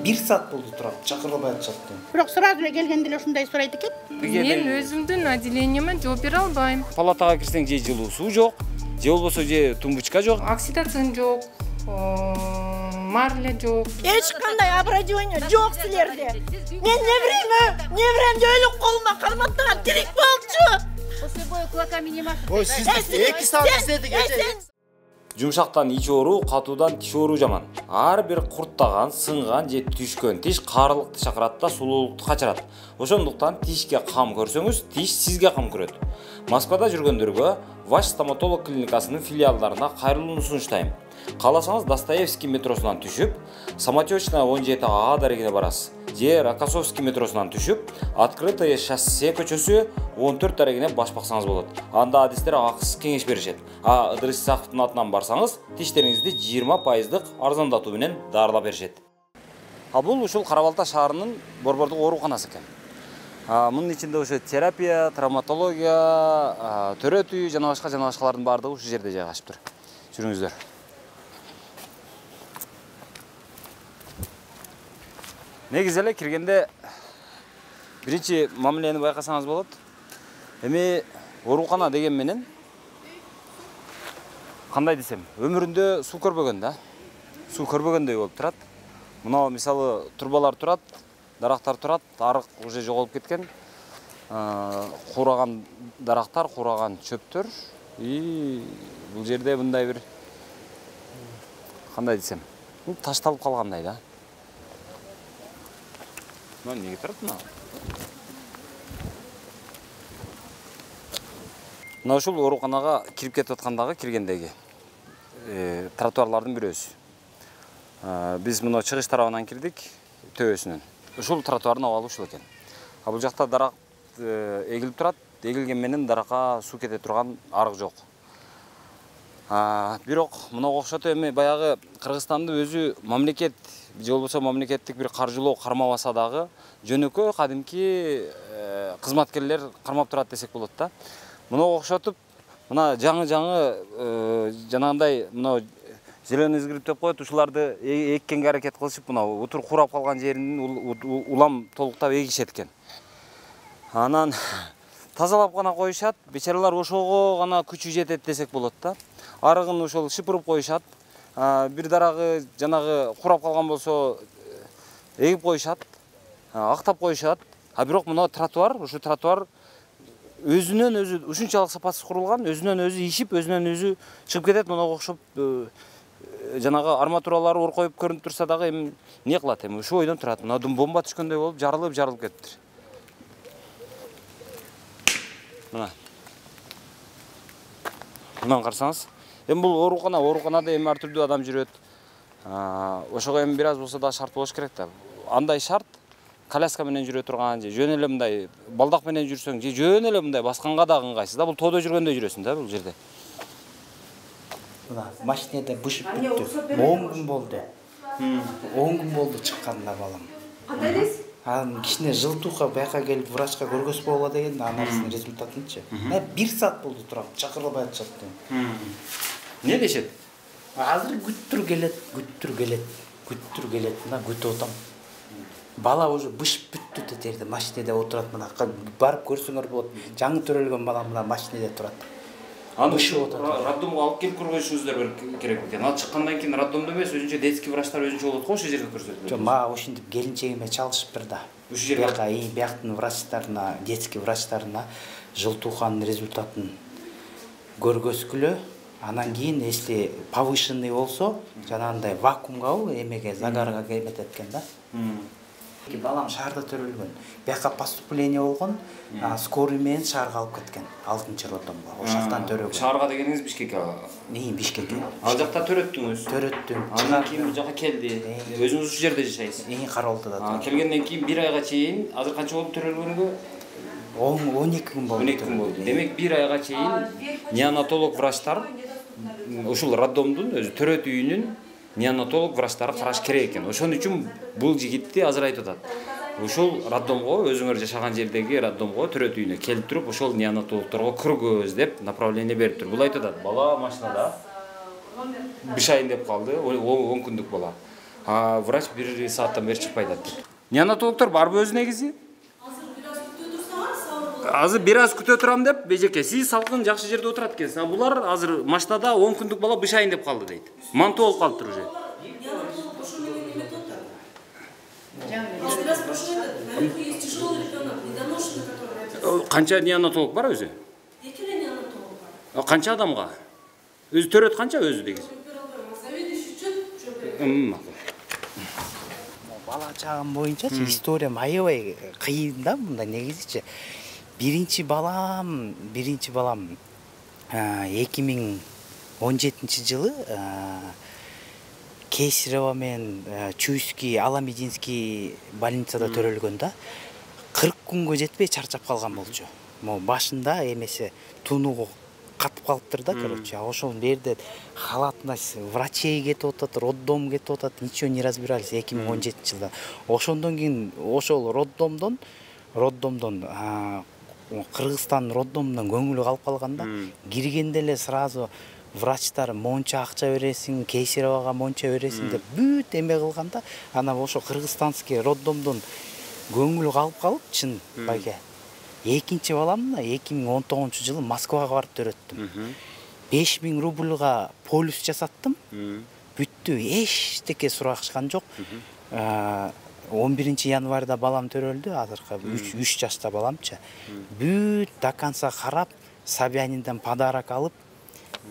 1 saat болду турат, чакырылбай атышат. Бирок сразу эле келгенде эле ушундай сурайт экен. Мен өзүмдүн отделениеме жооп бере албайм. Палатага кирсең же жылуу суу жок, же болбосо же тумбучка жок. Оксидацин жок, марля жок. Эч кандай оборудование жок силерде. Мен небирем өлүп колума карматтаган тирик болчу. После боя кулаками не машет. Ой, сиз 2 саат издедик эже. Жумшактан ич оору, катуудан тиш оору жаман. Ар бир курттаган, сынган же түшкөн тиш карылыкты чакырат да сулуулукту качырат. Ошондуктан тишке кам көрсөңүз, тиш сизге кам көрөт. Москвада жүргөндөргө Ваш стоматолог клиникасынын филиалдарына кайрылууну сунуштайм. Кааласаңыз Достоевский метросунан түшүп, Самотечная 17А дарегине барасыз. Же Рокоссовский метросунан түшүп, Открытое шоссе көчөсү 14 дарегине баш баксаңыз болот. Анда адистер акысыз кеңеш беришет. Ыдырыс Исаковдун атынан барсаңыз, тиштериңизди 20% арзандатуу менен дарылап беришет. Бул ушул Кара-Балта шаарынын борбордук ооруканасы экен. Мунун ичинде ошо терапия, травматология, төрөт үй жана башкалардын баардыгы ушул жерде жайгашыптыр. Жүрүңүздөр. Негизи эле киргенде биринчи мамилени байкасаңыз болот. Эми оорукана деген менен кандай десем, өмүрүндө суу көрбөгөн да. Суу көрбөгөндөй болуп турат. Мына мисалы турбалар турат, дарактар турат, арык уже жоголуп кеткен. Кураган дарактар, кураган чөптөр. Бул жерде мындай бир кандай десем, ташталып калгандай да. Мына неге турат мына? Мына ушул ооруканага кирип кетип аткандагы киргендеги тротуарлардын бирөөсү. Биз мына чыгыш тарабынан кирдик, төбөсүнөн. Ушул тротуардын абалы ушул экен. Бул жакта дарак эгилип турат, эгилген менен даракка суу кете турган арык жок. Бирок мынага окшотуп эми баягы Кыргызстандын өзү мамлекет же болбосо мамлекеттик бир каржылоо кармабаса дагы жөнөкөй кадимки кызматкерлер кармап турат десек болот да. Мынага окшотуп мына жаңы жанагындай мына зеленый изгородь деп коет, ушуларды эккенге аракет кылышып мына утур курап калган жерин улам толуктап эгишет экен. Анан тазалап гана коюшат, бечаралар ошого гана күчү жетет десек болот да. Арыгын ошол шыпырып коюшат. Бир дарагы жанагы курап калган болсо эгип коюшат, актап коюшат. Бирок мына тротуар, ушу тротуар өзүнөн өзү ушунчалык сапатсыз курулган, өзүнөн өзү ишип, өзүнөн өзү чыгып кетет. Мынага окшоп жанагы арматуралары оркоюп көрүнүп турса дагы эми эмне кылат эми? Ушу ойдон турат. Мына бомба түшкөндөй болуп жарылып кетиптир. Мына карасаңыз, эми бул ооруканада эми ар түрдүү адам жүрөт. Ошого эми бир аз болсо да шарт болуш керек да. Андай шарт коляска менен жүрө турган же жөн эле мындай балдак менен жүрсөң же жөн эле мындай басканга да ыңгайсыз да. Бул тоодо жүргөндөй жүрөсүң да бул жерде. Мына машинеде бышып бүттү. 10 күн болду. 10 күн болду чыкканда балам. Кандай дейсиз? Кичине жылтууга бияка келип врачка көргөзүп боло деген анализдин результатынчы. 1 саат болду турат, чакырылбай атышат. Не дешет? Азыр күттүр келет. Мына күтүп атам. Бала уже бышып бүттү детерди, машинеде отурат мына. Барып көрсөңөр болот. Жаңы төрөлгөн бала мына машинеде турат. Бышып отурат. Роддомго алып келип көргөзүшүңүздөр керек экен. Ал чыккандан кийин роддомдо эмес, өзүнчө детский врачтар өзүнчө болот го, ошол жерге көрсөтүлөт. Жок, мага ошентип келинчегиме чалышыптыр да. Ушул жерге бияктын врачтарына, детский врачтарына жылтууханын результатын көргөзгүлө, анан кийин если повышенный болсо, жанагындай вакуумга, эмеге, загарга эметет экен да. Балам шаарда төрөлгөн. Бияка поступление болгон, скорый менен шаарга алып кеткен. 6-чы роддомго. Ошактан төрөгөн. Шаарга дегениңиз Бишкекке? Бишкекке. Ал жакта төрөттүңүз? Төрөттүм. Андан кийин бул жака келди. Өзүңүз ушул жерде жашайсыз? Кара-Балтада турат. Келгенден кийин 1 айга чейин, азыр канча болду төрөлгөнгө? 12 күн болду. 12 күн болду. Демек 1 айга чейин неонатолог врачтар ушул роддомдун өзү төрөт үйүнүн неонатолог врачтары караш керек экен. Ошон үчүн бул жигитти азыр айтып атат. Ушул роддомго, өзүңөр жашаган жердеги роддомго, төрөт үйүнө келип туруп, ошол неонатологдорго көргөз деп направление берип тур. Бул айтып атат. Бала машинада бишайын деп калды, 10 күндүк бала. Врач 1 сааттан бери чыкпайт деп. Неонатологдор барбы өз негизи? Азыр бир аз күтө турам деп, бежеке, сиз салкын жакшы жерде отурат экенсиз. Булар азыр машинада 10 күндүк бала бышайын деп калды дейт. Манту болуп калыптыр уже. Канча неонатолог бар өзү? Канча адамга? Өзү төрөт канча өзү деген? Бала чагым боюнча историям аябай кыйын да мында негизичи. Биринчи балам 2017 жылы Кейсерева менен Чуйский, Аламединский больницада төрөлгөн да. 40 күнгө жетпей чарчап калган болчу. Башында эмесе тунугу катып калыптыр да, короче. Ошол жерде халатына врачей кетип атат, роддом кетип атат, ничего не разбирались 2017 жылда. Ошондон кийин ошол роддомдон Кыргызстан роддомунан көңүлү калып калганда, киргенде эле сразу врачтар монча акча бересиң, Кейсеровага монча бересиң деп бүт эме кылганда, ана ошо кыргызстанский роддомдон көңүлү калып чын байке. Экинчи баламды 2019 жылы Москвага барып төрөттүм. 5000 рубльга полюс жасаттым. Бүттү, эчтеке сурашкан жок. 11 январда балам төрөлдү, азыркы 3 жашта баламчы. Бүт до конца карап, Собянинден подарок алып,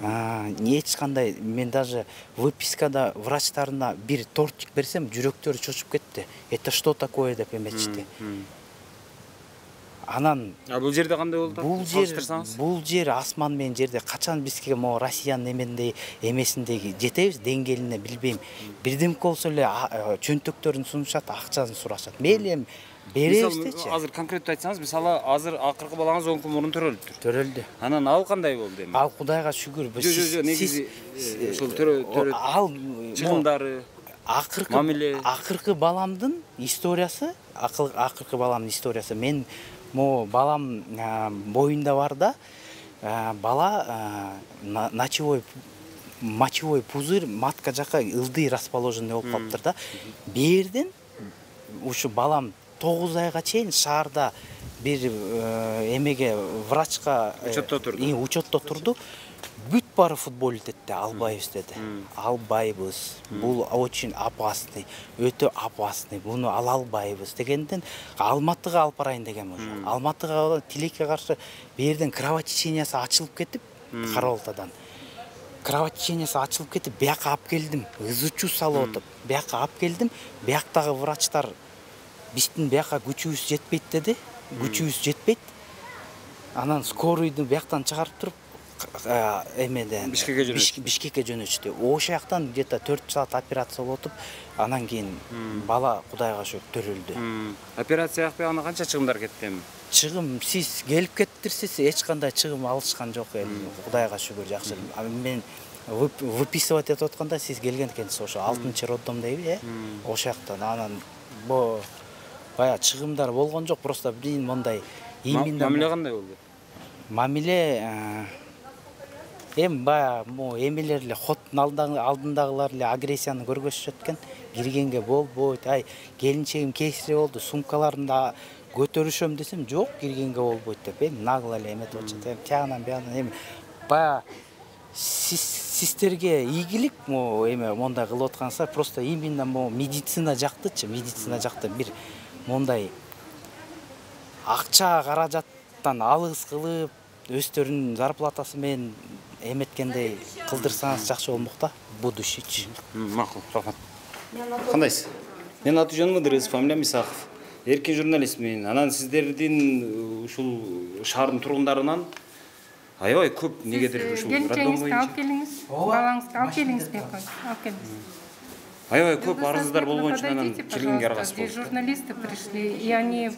эч кандай, мен даже выпискада врачтарына бир тортик берсем, жүрөктөрү чочуп кетти. Это что такое деп эметишти. Анан бул жерде кандай болду? Бул жер асман менен жерде. Качан бизге Россиянын эмесиндеги жетебиз деңгээлине билбейм. Бирдемке болсо эле чөнтөктөрүн сунушат, акчасын сурашат. Мейлем беребиз дечи. Азыр конкреттүү айтсаңыз, мисалы азыр акыркы балаңыз 10 күн мурун төрөлүптүр. Төрөлдү. Анан ал кандай болду эми? Ал Кудайга шүгүр. Жо, негизи ошол чыгымдары, акыркы баламдын историясы, мен балам боюнда бар да, бала мочевой пузырь матка жака ылдый расположенный болуп калыптыр да. Берден ушу балам 9 айга чейин шаарда бир эмеге врачка учетто турду. Бүт бары футбол этти, албайбыз деди. Албайбыз. Бул очень опасный, өтө опасный. Буну албайбыз дегенден Алматыга алып барайын деген уже. Алматыга тилекке каршы берден кровотечениясы ачылып кетип, Карабалтадан. Кровотечениясы ачылып кетип, бияка алып келдим. Изучу салып отуп, бияка алып келдим. Бияктагы врачтар биздин бияка күчүбүз жетпейт деди. Күчүбүз жетпейт. Анан скорыйды бияктан чыгарып туруп Бишкекке жөнөтүштү. Ошол жактан где-то 4 саат операция болуп отуп, анан кийин бала Кудайга шүгүр төрөлдү. Операция акпай ана канча чыгымдар кетти эми? Чыгым сиз келип кеттирсиз, эч кандай чыгым алышкан жок эми. Кудайга шүгүр жакшы. Мен выписывать этип атканда сиз келген экенсиз ошо 6-чы роддом дейби, ошол жактан. Анан бая чыгымдар болгон жок, просто бир мондай мамиле кандай болду? Мамиле бая эмелер эле хоттун алдындагылар эле агрессияны көргөзүшөт экен. Киргенге болбойт. Келинчегим кесире болду, сумкаларында көтөрүшөм десем, жок, киргенге болбойт деп. Нагло эле эметип атышат. Тягынан биягынан бая сиздерге ийгилик мондай кылып аткансыздар, просто именно медицина жактычы, медицина жакты бир мондай акча каражаттан алыс кылып, өздөрүнүн зарплатасы менен эметкендей кылдырсаңыз жакшы болмок да, будущийчи. Макул, рахмат. Кандайсыз? Менин аты жөнүм Ыдырыс, фамилиям Исаков. Эркин журналистмин. Анан сиздердин ушул шаардын тургундарынан аябай көп негедир ушул роддом боюнча. Алып келиңиз, балаңызды алып келиңиз деп коюңуз. Алып келиңиз. Аябай көп арыздар болгон үчүн анан келгенге аргасыз болду. Здесь журналисты пришли, и они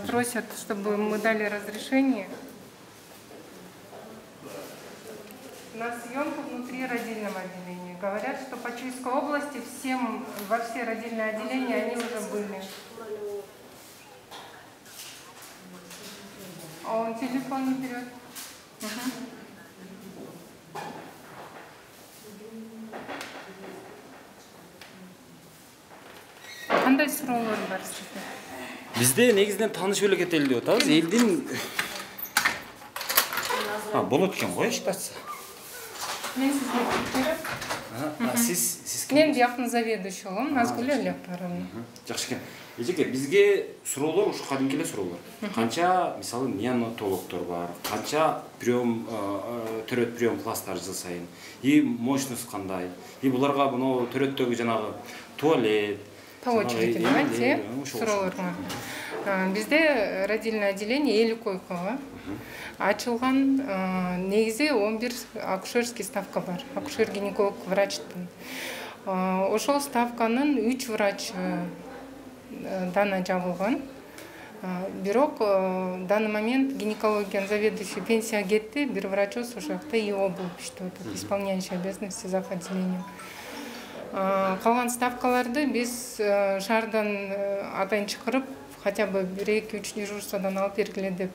просят, чтобы мы дали разрешение на съемку внутри родильного отделения. Говорят, что по Чуйской области во все родильные отделения они уже были. А он телефон не берет. суроолор бар сизде? Бизде негизинен тааныш мамлекет эл деп атабыз. Элдин болот экен го эшикти. Мен сизге берем. Сиз Мен биякны заведующиймин, Назгүл Алиапаровна. Жакшы экен. Эжеке, бизге суроолор ушу кадимки эле суроолор. Канча, мисалы, неонатологдор бар, канча прием төрөт прием класстар жыл сайын. И мощность кандай? И буларга буну төрөттөгү жанагы туалет, по очереди давайте суроолорго. Бизде родильное отделение 50 койкага ачылган. Негизи 11 акушерский ставка бар. Акушер-гинеколог врачтын. Ошол ставканын 3 врач дана жабылган. Бирок данный момент гинекология заведующий пенсия кетти, бир врачыбыз ошол жакта ИО болуп иштеп атат, исполняющий обязанности зав. Отделением. Калган ставкаларды биз шаардан атайын чакырып, хотя бы 1-2-3 дежурстводан алып бергиле деп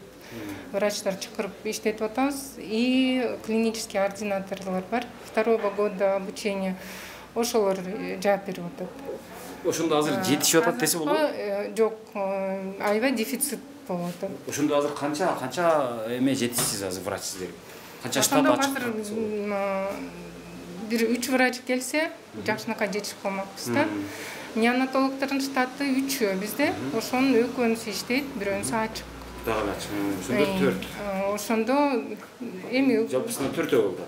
врачтар чакырып иштетип атабыз. И клинический ординаторлор бар. 2-го года обучения ошолор жаап берип атат. Ошондо азыр жетишип атат десе болобу? Жок, аябай дефицит болуп атат. Ошондо азыр канча эме жетишсиз азыр врач сиздер? Канча штат ачык? Бир 3 врач келсе, жакшынакай жетишип калмакпыз да. Неонатологдордун штаты 3 бизде. Ошонун экөөнүсү иштейт, бирөөнүсү ачык. Дагы ачык. Ошондо 4. Ошондо эми жалпысынан 4 болот.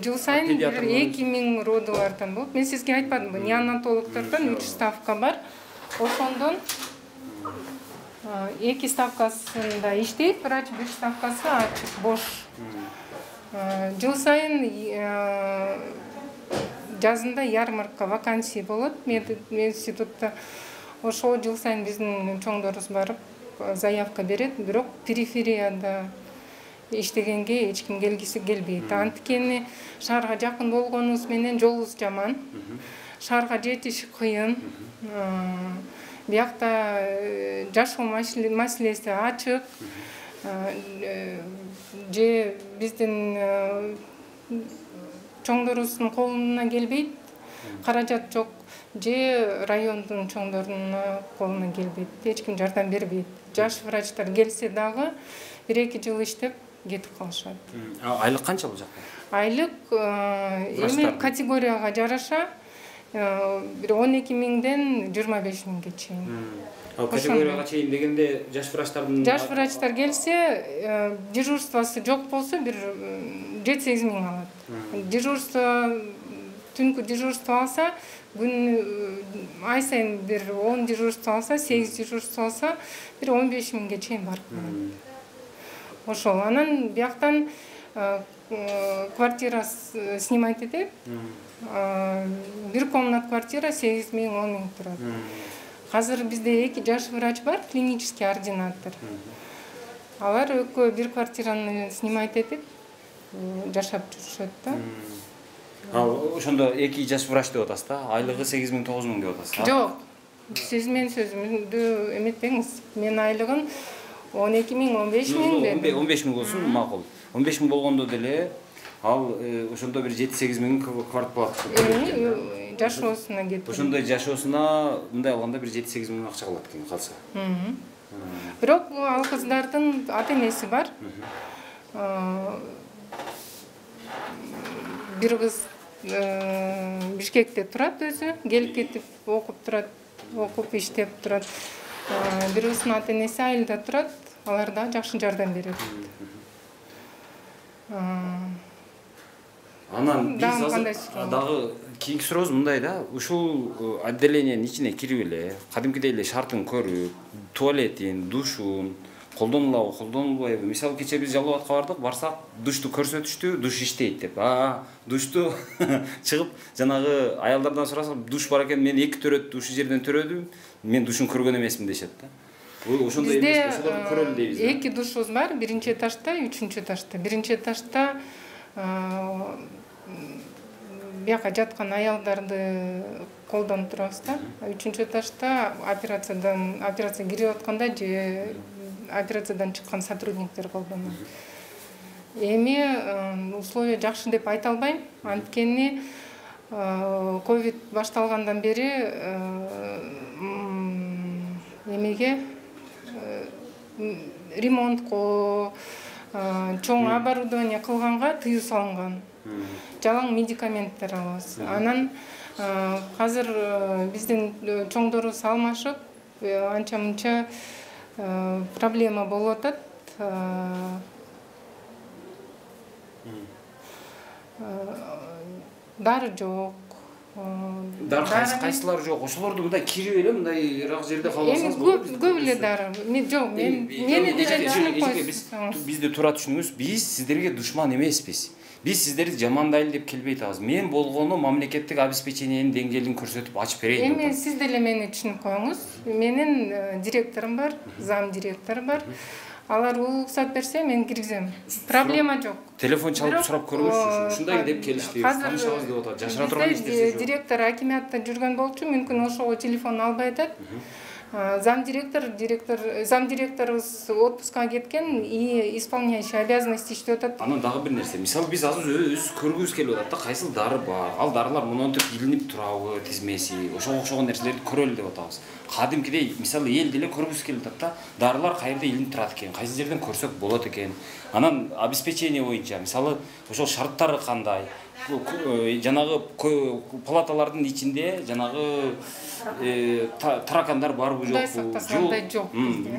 Жыл сайын 2000 родулардан болот. Мен сизге айтпадымбы, неонатологдордон 3 ставка бар. Ошондон 2 ставкасында иштейт, врач 1 ставкасы ачык, бош. Жыл сайын жазында ярмарка вакансий болот институтта. Ошол жыл сайын биздин чоңдорубуз барып заявка берет, бирок периферияда иштегенге эч ким келгиси келбейт. Анткени шаарга жакын болгонубуз менен жолубуз жаман. Шаарга жетиш кыйын. Биякта жашоо маселеси ачык. Же биздин чоңдорубуздун колуна келбейт. Каражат жок. Же райондун чоңдорунун колуна келбейт. Эч ким жардам бербейт. Жаш врачтар келсе дагы 1-2 жыл иштеп кетип калышат. Айлык канча бул жакта? Айлык эми категорияга жараша бир 12 миңден 25 миңге чейин. Категорияга чейин дегенде жаш врачтар келсе, дежурствосы жок болсо бир 7-8 миң алат. Дежурство түнкү дежурство алса, күн ай сайын бир 10 дежурство алса, 8 дежурство алса, бир 15 миңге чейин барып келет. Ошол анан бияктан квартира снимать этип. Бир комнат квартира 8 миң 10 миң турат. Азыр бизде 2 жаш врач бар, клинический ординатор. Алар экөө бир квартираны снимать этип жашап жүрүшөт да. Ошондо 2 жаш врач деп атасыз да? Айлыгы 8 миң 9 миң деп атасыз? Жок. Сиз менин сөзүмдү эметпеңиз. Мен айлыгын 12 миң 15 миң дедим. 15 миң болсун, макул. 15 миң болгондо деле ал ошондо бир 7-8 миң квартплата. Жашоосуна кетти. Ошондой жашоосуна мындай алганда бир 7-8 миң акча калат экен калса. Бирок ал кыздардын ата-энеси бар. Бир кыз Бишкекте турат өзү, келип кетип окуп турат, окуп иштеп турат. Бир кыздын ата-энеси айылда турат, алар да жакшы жардам берет. Анан биз дагы кийинки сурообуз мындай да, ушул отделениянын ичине кирип эле, кадимкидей эле шартын көрүп, туалетин, душун колдонулабы, колдонулбайбы? Мисалы кече биз жалообатка бардык, барсак душту көрсөтүштү, душ иштейт деп. Душту чыгып, жанагы аялдардан сурасак, душ бар экен, мен 2 төрөт ушул жерден төрөдүм, мен душун көргөн эмесмин дешет да. Ошондой эмес, ошолорду көрөлү дейбиз. 2 душубуз бар, 1-чи этажда, 3-чү этажда. 1-чи этажда бияка жаткан аялдарды колдонуп турабыз да. 3-чү этажда операция кирип атканда же операциядан чыккан сотрудниктер колдонот. Эми условия жакшы деп айта албайм, анткени ковид башталгандан бери эмеге ремонтко чоң оборудование кылганга тыюу салынган. Жалаң медикаменттер алабыз. Анан азыр биздин чоңдорубуз алмашып, анча-мынча проблема болуп атат. Дары жок. Дары кайсылар жок? Ошолорду мындай кирип эле мындай ырак жерде калбасаңыз болот. Көп эле дары. Мен жок, бизди туура түшүнүңүз. Биз сиздерге душман эмеспиз. Биз сиздерди жамандайлы деп келбей атабыз. Мен болгону мамлекеттик обеспечениянын деңгээлин көрсөтүп ачып берейин. Эми сиз деле мени түшүнүп коюңуз. Менин директорум бар, зам директор бар. Алар уруксат берсе мен киргизем. Проблема жок. Телефон чалып сурап көрүңүзчү. Ушундай деп келишти. Таанышабыз деп атат. Жашыра турган иштер жок. Директор акимиатта жүргөн болчу, мүмкүн ошого телефон албай атат. Зам директорубуз отпускка кеткен и исполняющий обязанности иштеп атат. Анан дагы бир нерсе. Мисалы биз азыр өз көргүбүз келип атат да, кайсыл дары бар. Ал дарылар монтип илинип турабы, тизмеси, ошого окшогон нерселерди көрөлү деп атабыз. Кадимкидей мисалы эл деле көргүбүз келип атат да, дарылар каерде илинип турат экен, кайсы жерден көрсөк болот экен. Анан обеспечение боюнча мисалы ошол шарттары кандай? Жанагы палаталардын ичинде жанагы таракандар барбы жокпу? Жок.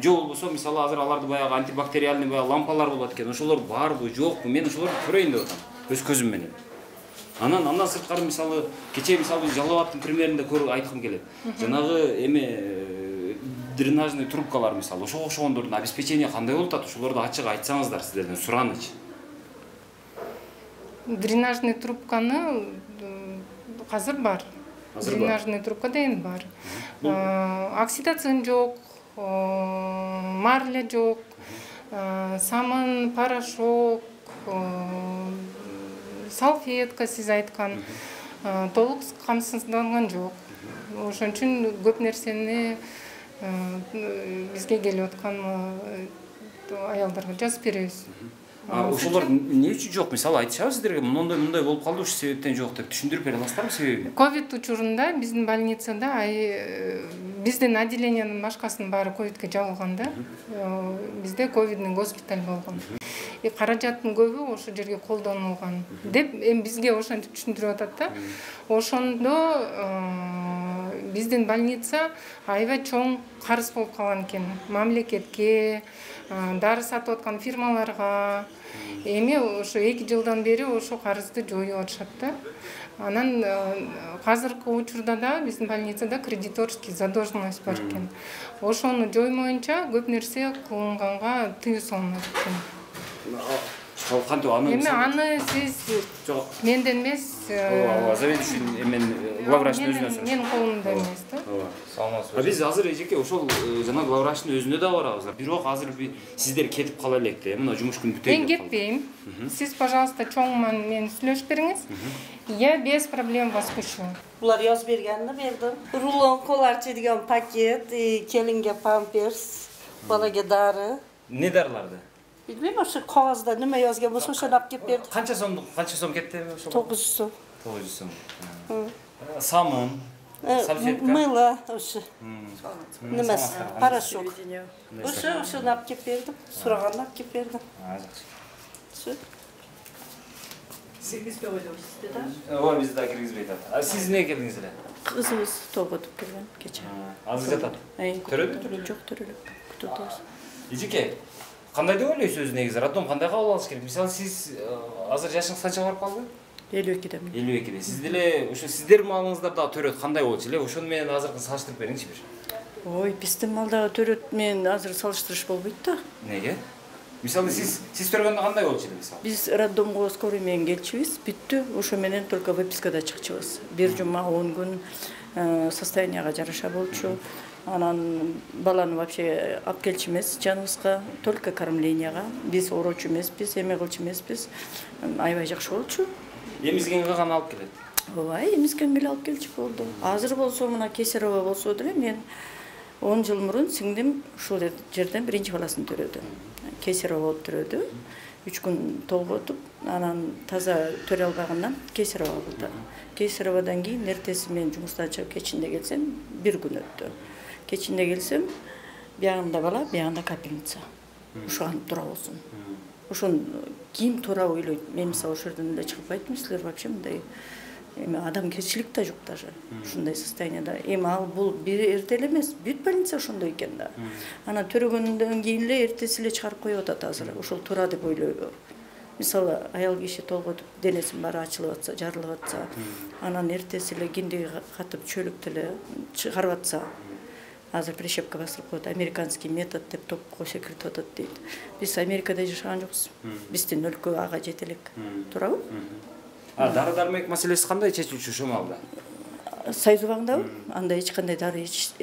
Жок болсо мисалы азыр аларды баягы антибактериальный лампалар болот экен. Ошолор барбы жокпу? Мен ошолорду көрөйүн деп атам өз көзүм менен. Андан сырткары мисалы кечээ мисалы Жалал-Абадтын примеринде айткым келет. Жанагы эме дренажный трубкалар мисалы ошого окшогондордун обеспечение кандай болуп атат? Ошолорду ачык айтсаңыздар сиздерден сураныч. Дренажный трубканы азыр бар. Дренажный трубка деген бар. Оксидация жок, марля жок, самын, порошок, салфетка сиз айткан толук камсызданган жок. Ошон үчүн көп нерсени бизге келип аткан аялдарга жазып беребиз. Ошолор эмне үчүн жок? Мисалы айтышабы сиздерге мындай болуп калды, ушу себептен жок деп түшүндүрүп бере аласыздарбы себебин? Ковид учурунда биздин больницада биздин отделениянын башкасынын баары ковидке жабылган да. Бизде ковидный госпиталь болгон. Каражаттын көбү ошол жерге колдонулган деп эми бизге ошентип түшүндүрүп атат да. Ошондо биздин больница аябай чоң карыз болуп калган экен мамлекетке, дары сатып аткан фирмаларга. Эми ошо 2 жылдан бери ошо карызды жоюп атышат да. Анан азыркы учурда да биздин больницада кредиторский задолженность бар экен. Ошону жоймоюнча көп нерсе кылынганга тыюу салынат экен. Эми аны сиз менден эмес, заведующий эмен главврачтын өзүнөн сурайсыз. Менин колумда эмес да. Саламатсызбы. Биз азыр эжеке ошол жана главврачтын өзүнө да барабыз. Бирок азыр сиздер кетип кала электе. Мына жумуш күн бүтөйт. Мен кетпейм. Сиз, пожалуйста, чоң менен сүйлөшүп бериңиз. Я без проблем вас пущу. Булар жазып бергенini бердим. Рулон коларчы деген пакет, келинге памперс, балага дары. Не дарларды? Bilmem ошо кагазда неме жазган болсо ошону алып кеп берди. Канча сом кетти ошо? 900 сом. 900 сом. Самын, салфетка. Мыло ошо. Немес, порошок. Ошону алып кеп бердим. Сураганын алып кеп бердим. Всё. Сиз бизге ойлойсуз да? Ооба, бизди да киргизбей атат. А сиз эмне келдиңиз эле? Кызыбыз тоготуп келген кече. Азыр жатат. Төрөбү? Жок, төрөлөп. Күтөбүз. Эжеке, кандай деп ойлойсуз өзү негизи? Роддом кандай кабыл алыш керек? Мисалы сиз азыр жашыңыз канчага барып калды? 52-демин. 52-де. Сиз деле ошо сиздер малыңыздар дагы төрөт кандай болчу эле? Ошону менен азыркы салыштырып бериңизчи бир. Ой, биздин малдагы төрөт менен азыр салыштырыш болбойт да. Неге? Мисалы сиз төргөндө кандай болчу эле мисалы? Биз роддомго скорый менен келчүбүз, бүттү. Ошо менен только выпискада чыкчыбыз. Бир жума 10 күн состоянияга жараша болчу. Анан баланы вообще алып келчү эмес жаныбызга, только кормленияга. Биз ороочу эмеспиз, эме кылчу эмеспиз. Аябай жакшы болчу. Эмизгенге гана алып келет. Ооба, эмизгенге алып келчү болду. Азыр болсо мына Кесарева болсо деле мен 10 жыл мурун сиңдим ушул жерден биринчи баласын төрөдү. Кесарева болуп төрөдү. 3 күн толготуп, анан таза төрө албагандан Кейсарова болду. Кейсаровадан кийин эртеси мен жумуштан чыгып кечинде келсем, 1 күн өттү. Кечинде келсем, биягында бала, биягында капельница. Ушуган тура болсун. Ошон ким тура ойлойт? Мен мисалы ошол жерден эле чыгып айттым, силер вообще мындай адамгерчилик да жок даже. Ушундай состояниеда. Эми ал бул бир эрте эле эмес, бүт больница ошондой экен да. Анан төрөгөндөн кийин эле эртеси эле чыгарып коюп атат азыр. Ошол тура деп ойлойбу. Мисалы аял киши толготуп, денесин баары ачылып атса, жарылып атса, анан эртеси эле киндиги катып чөлүктү эле чыгарып атса, азыр прищепка басылып коет, американский метод деп топко секирип атат дейт. Биз Америкада жашаган жокпуз. Биздин өлкө ага жете элек. Туурабы? Дары-дармек маселеси кандай чечилчү ошол маалда? Союз убагындабы? Анда эч кандай дары, эч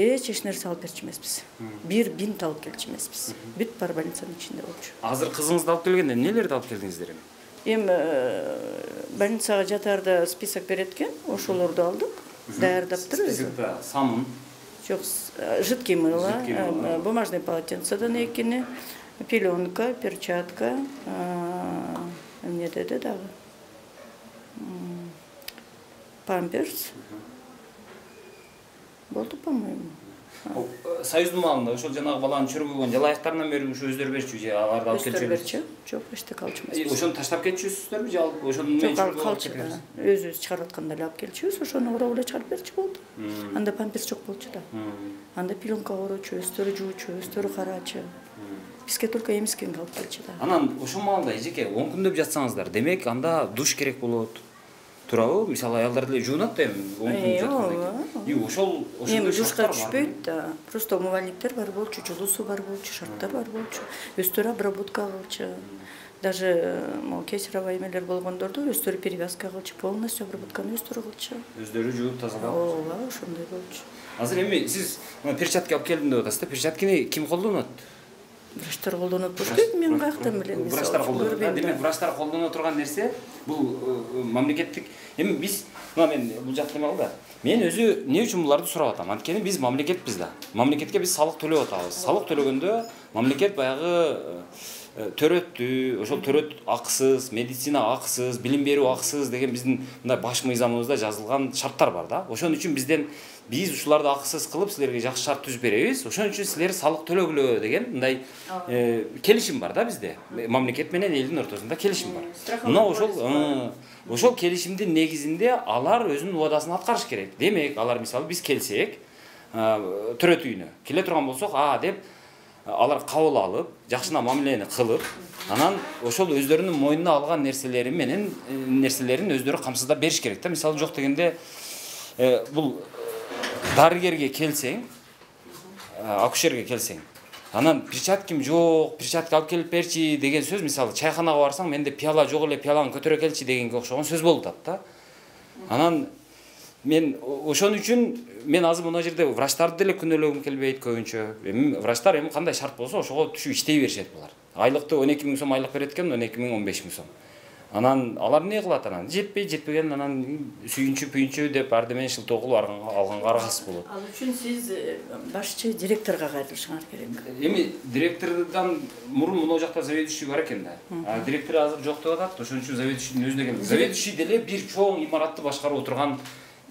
нерсе алып берчү эмеспиз. Бир бинт алып келчү эмеспиз. Бүт бар больницанын ичинде болчу. Азыр кызыңызды алып келгенде эмнелерди алып келдиңиздер эми? Эми больницага жатаарда список берет экен, ошолорду алдык. Даярдаптыр. Списокто самын, жок, жидкий мыло, бумажный полотенцеден экини, пеленка, перчатка, эмне деди дагы? Памперс. Болду, по-моему. Союздун маалында ошол жанагы баланын чөргөгөн жалаяктарынан бери ушу өздөрү берчү же аларды алып келчү? Өздөрү берчү. Жок, эчтеке алчубуз. Ошону таштап кетчүсүздөрбү же алып ошону менен жок, калчу да. Өзүбүз чыгарып атканда эле алып келчүбүз, ошону ороп эле чыгарып берчү болду. Анда памперс жок болчу да. Анда пеленка ороочу, өздөрү жуучу, өздөрү караачу. Бизге только эмискенге алып келчү да. Анан ошол маалда эжеке 10 күндөп жатсаңыздар, демек анда душ керек болот. Туурабы? Мисалы аялдар деле жуунат да эми 10 күн жаткандан кийин. Ошол эми душка түшпөйт да. Просто умывальниктер бар болчу, жылуу суу бар болчу, шарттар бар болчу. Өздөрү обработка кылчу. Даже Кейсарова эмелер болгондорду өздөрү перевязка кылчу, полностью обработканы өздөрү кылчу. Өздөрү жууп тазалап. Ооба, ошондой болчу. Азыр эми сиз перчатка алып келдим деп атасыз да, перчатканы ким колдонот? Врачтар колдонот болчу, мен каяктан билем, врачтар колдонот. Демек врачтар колдоно турган нерсе бул мамлекеттик. Эми биз мен бул жакта эме алда. Мен өзү эмне үчүн буларды сурап атам? Анткени биз мамлекетпиз да. Мамлекетке биз салык төлөп атабыз. Салык төлөгөндө мамлекет баягы төрөттү, ошол төрөт акысыз, медицина акысыз, билим берүү акысыз деген биздин мындай баш мыйзамыбызда жазылган шарттар бар да. Ошон үчүн биз ушуларды акысыз кылып силерге жакшы шарт түзүп беребиз. Ошон үчүн силер салык төлөгүлө деген мындай келишим бар да бизде. Мамлекет менен элдин ортосунда келишим бар. Мына ошол келишимдин негизинде алар өзүнүн убадасын аткарыш керек. Демек, алар мисалы биз келсек, төрөт үйүнө келе турган болсок, деп алар кабыл алып, жакшына мамилени кылып, анан ошол өздөрүнүн мойнуна алган нерселерин өздөрү камсыздап бериш керек да. Мисалы жок дегенде бул дарыгерге келсең, акушерге келсең, анан перчаткам жок, перчатка алып келип берчи деген сөз, мисалы чайханага барсаң, менде пияла жок эле, пияланы көтөрө келчи дегенге окшогон сөз болуп атат да. Анан мен ошон үчүн мен азыр мына жерде врачтарды деле күнөөлөгүм келбейт көбүнчө. Эми врачтар эми кандай шарт болсо ошого түшүп иштей беришет булар. Айлыкты 12 000 сом айлык берет экен, 12 000, 15 000 сом. Анан алар эмне кылат анан? Жетпеген анан сүйүнчү деп бардемен шылтоо кылып алганга аргасыз болот. Ал үчүн сиз башчы директорго кайрылышыңар керек. Эми директордон мурун мына жакта заведующий бар экен да. Директор азыр жок деп атат, ошон үчүн заведующийдин өзүнө келген. Заведующий деле бир чоң имаратты башкарып отурган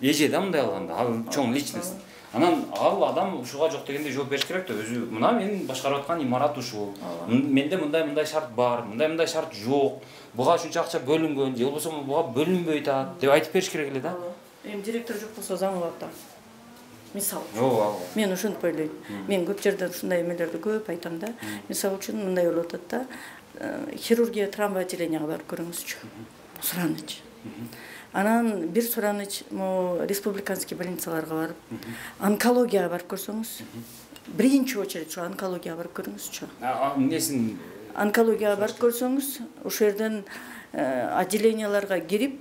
эже да, мындай алганда, ал чоң личность. Анан ал адам ушуга жок дегенде жооп бериш керек да. Өзү мына мен башкарып аткан имарат ушул. Менде мындай шарт бар, мындай шарт жок. Буга ушунча акча бөлүнгөн, же болбосо буга бөлүнбөй атат деп айтып бериш керек эле да. Эми директор жок болсо заңылап атам. Мисалы. Мен ушинтип ойлойм. Мен көп жерден ушундай эмелерди көп айтам да. Мисалы үчүн мындай болуп атат да. Хирургия травма отделенияга барып көрүңүзчү. Сураныч. Анан бир сураныч республиканский больницаларга барып, онкологияга барып көрсөңүз, биринчи очередь ушу онкологияга барып көрүңүзчү. Эмнесин? Онкологияга барып көрсөңүз, ошол жерден отделенияларга кирип,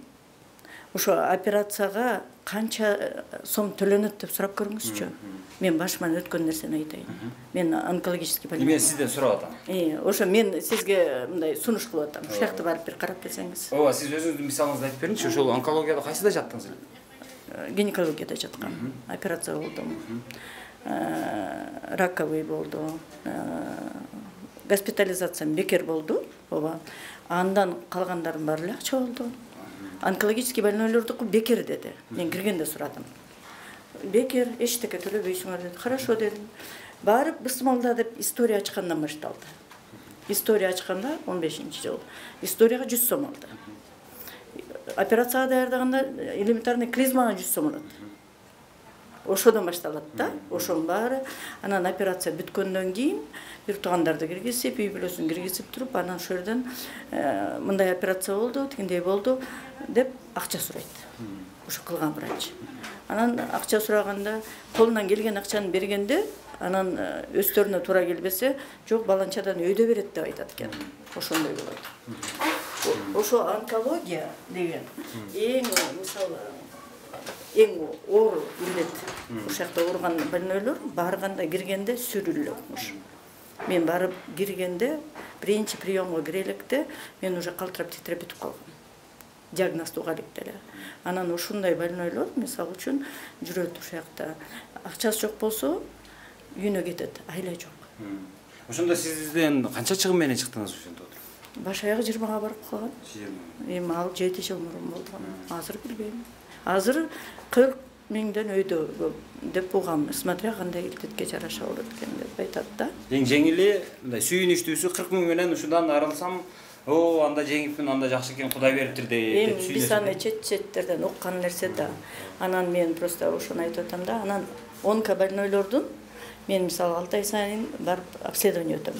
ошо операцияга канча сом төлөнөт деп сурап көрүңүзчү. Мен башыман өткөн нерсени айтайын. Мен онкологический больница. Мен сизден сурап атам. Ошо мен сизге мындай сунуш кылып атам. Ушул жакта барып бир карап келсеңиз. Ооба, сиз өзүңүздүн мисалыңызды айтып бериңизчи. Ошол онкологияда кайсыда жаттыңыз эле? Гинекологияда жаткам. Операция болдум. Раковый болду. Госпитализациям бекер болду. ооба. Андан калгандардын баары эле акча болду. Онкологический больнойлордуку бекер деди. Мен киргенде сурадым. Бекер, эчтеке төлөбөйсүңөр деди. Хорошо дедим. Барып бысмалда деп история ачкандан башталды. История ачканда 15-жыл. Историяга 100 сом алды. Операцияга даярдаганда элементарный клизмага 100 сом алат. Ошодон башталат да. Ошонун баары. Анан операция бүткөндөн кийин бир туугандарды киргизип, үй бүлөсүн киргизип туруп, анан ошол жерден мындай операция болду, тигиндей болду деп акча сурайт. Ошо кылган врач. Анан акча сураганда колунан келген акчаны бергенде, анан өстөрүнө туура келбесе, жок баланчадан өйдө берет деп айтат экен. Ошондой болот. Ошо онкология деген эң мисалы эң оор илет. Ошол жакта ооруган больнойлор барганда киргенде сүрүлөкмүш. Мен барып киргенде биринчи приемга кире электе мен уже калтырап титиреп бүтүп калгам. Диагнозду уга элек деле. Анан ушундай больнойлор мисалы үчүн жүрөт ошол жакта. Акчасы жок болсо үйүнө кетет, айла жок. Ошондо сизден канча чыгым менен чыктыңыз ошондо? Баш аягы 20га барып калган. 20. Эми ал 7 жыл мурун болгон. Азыр билбейм. Азыр 40 миңден өйдө деп угам, смотря кандай илтетке жараша болот экен деп айтат да. Эң жеңили мындай сүйүнүчтүүсү 40 миң менен ушудан арылсам, анда жеңипмин, анда жакшы экен, Кудай бериптир деп сүйлөшөт. Биз аны четтерден уккан нерсе да. Анан мен просто ошону айтып атам да. Анан онкобольнойлордун мен мисалы 6 ай сайын барып обследование өтөм.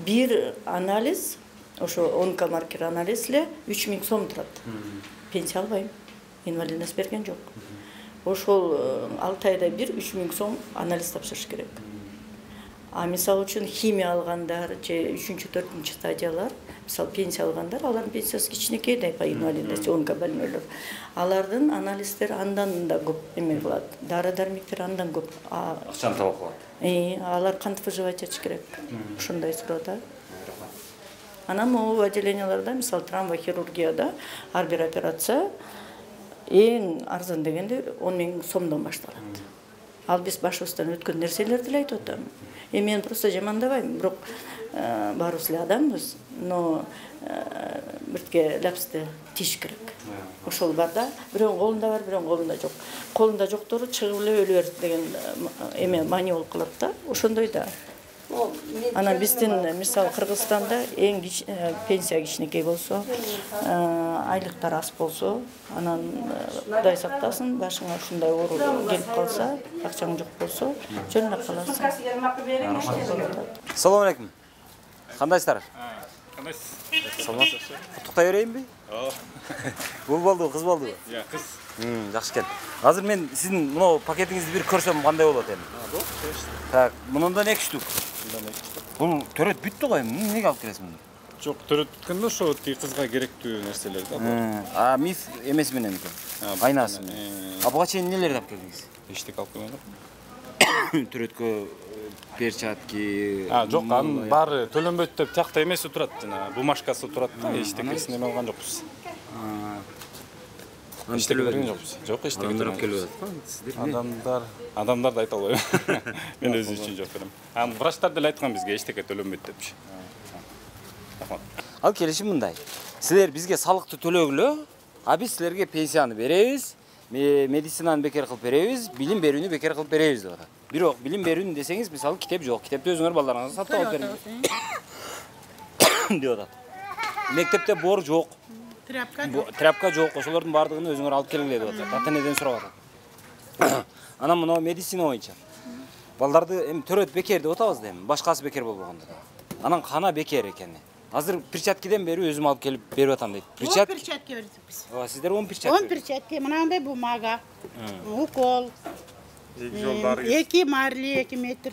Бир анализ, ошо онкомаркер анализ эле 3000 сом турат. Пенсия албайм. Инвалидность берген жок. Ошол 6 айда бир 3000 сом анализ тапшырыш керек. А мисалы үчүн химия алгандар же 3-4 стадиялар, мисалы пенсия алгандар, алардын пенсиясы кичинекей да по инвалидности онкобольнойлор. Алардын анализдер андан да көп эме кылат. Дары-дармектер андан көп. Акчаны таап калат. Алар кантип выживать этиш керек. Ушундай суроодо. Анан могу отделенияларда, мисалы травмохирургияда ар бир операция эң арзан дегенде 10 миң сомдон башталат. Ал биз башыбыздан өткөн нерселерди эле айтып атам. Мен просто жамандабайм, бирок баарыбыз эле адамбыз, но бирке лапсты тиш керек. Ошол бар да, бирөөнүн колунда бар, бирөөнүн колунда жок. Колунда жоктору чыгып эле өлө берет деген эме мани болуп калат да, ошондой да. Анан биздин мисалы Кыргызстанда эң пенсия кичинекей болсо, айлыктар аз болсо, анан Кудай сактасын, башыңа ушундай оору келип калса, акчаң жок болсо, жөн эле каласың. Салам алейкум. Кандайсыздар? Кандайсыз? Саламатсыз. Куттуктай берейинби? Бул болду, кыз болду. Кыз. Жакшы экен. Азыр мен сиздин мына пакетиңизди бир көрсөм кандай болот эми? Так, мындан 2 штук. Бул төрөт бүттү го эми, эмнеге алып келесиң муну? Жок, төрөт бүткөндө ошо кызга керектүү нерселер да. Миф эмеси менен экен. Айнасы. Буга чейин нелерди алып келдиңиз? Эчтеке алып келдим. Төрөткө перчатки. Жок, анын баары төлөнбөйт деп тиякта эмеси турат, жана бумажкасы турат да, эчтекесин эме алган жокпуз. Эчтеке берген жокпуз. Жок, эчтеке алып келип атат. Адамдарды айта албайм. Мен өзүм үчүн жок берем. Врачтар деле айткан бизге эчтеке төлөнбөйт депчи. Ал келишим мындай. Силер бизге салыкты төлөгүлө, биз силерге пенсияны беребиз, медицинаны бекер кылып беребиз, билим берүүнү бекер кылып беребиз деп атат. Бирок билим берүүнү десеңиз, мисалы китеп жок, китепти өзүңөр балдарыңызга сатып алып бериңиз деп атат. Мектепте бор жок. Тряпка жок, ошолордун бардыгын өзүңөр алып келгиле деп атат. Ата-энеден сурап атат. Анан мына медицина боюнча балдарды эми төрөт бекер деп атабыз да эми, башкасы бекер болбогондо да. Анан кана бекер экени. Азыр перчаткиден бери өзүм алып келип берип атам дейт. Перчатки бердик биз. Сиздер 10 перчатки. 10 перчатки, мынандай бумага, укол, 2 марли, 2 метр.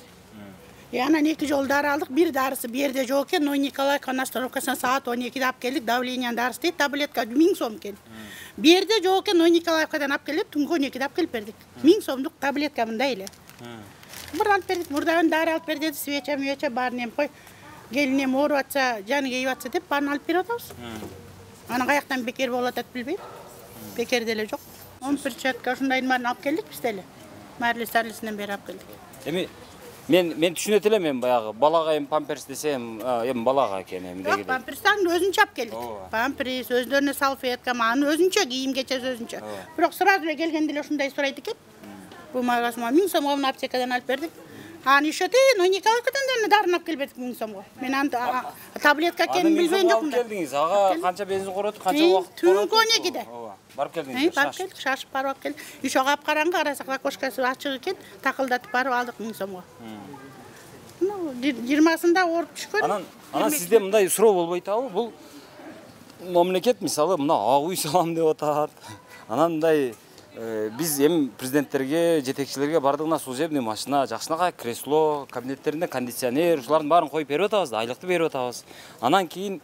Анан 2 жолдары алдык, бир дарысы бу жерде жок экен, Ной Николаевка остановкасынан саат 12-де алып келдик, давлениянын дарысы дейт, таблетка 1000 сом экен. Бу жерде жок экен, Ной Николаевкадан алып келип, түнгө 12-де алып келип бердик. 1000 сомдук таблетка мындай эле. Бир алып бердик, мурдагы дары алып бер деди, свеча баарын эми кой. Келинем ооруп атса, жаны кейип атса деп баарын алып берип атабыз. Анан каяктан бекер болуп атат билбейм. Бекер деле жок. 10 перчатка ушундайдын баарын алып келдик биз деле. Марлис-сарлисинен бери алып келдик. Эми Мен түшүнөт элем, мен баягы балага эми памперс десем, эми балага экен эми дегендей. Памперстан өзүнчө алып келдик. Памперс, өзлөрүнө салфетка, анын өзүнчө кийим кечеси өзүнчө. Бирок сразу эле келгенде эле ушундай сурайт экен. Бумагасына 1000 сомго аптекадан алып бердик. Аны еще Николаевкадан дарын алып келбедик 1000 сомго. Мен аны таблетка экенин билбеген жокмун. Келдиңиз, ага канча бензин коротуп, канча убакыт? Түнкү 12-де. Барып келдиңиз. Барып келдик, шашып барып алып келдик. Еще капкараңгы карасак окошкасы ачык экен, такылдатып барып алдык 1000 сомго. 20-сында оруп түшкөн. Анан сизде мындай суроо болбойт абы? Бул мамлекет мисалы мына ак үй салам деп атат. Анан мындай биз эми президенттерге, жетекчилерге бардыгына служебный машина, жакшынакай кресло, кабинеттеринде кондиционер, ушулардын баарын коюп берип атабыз да, айлыкты берип атабыз. Анан кийин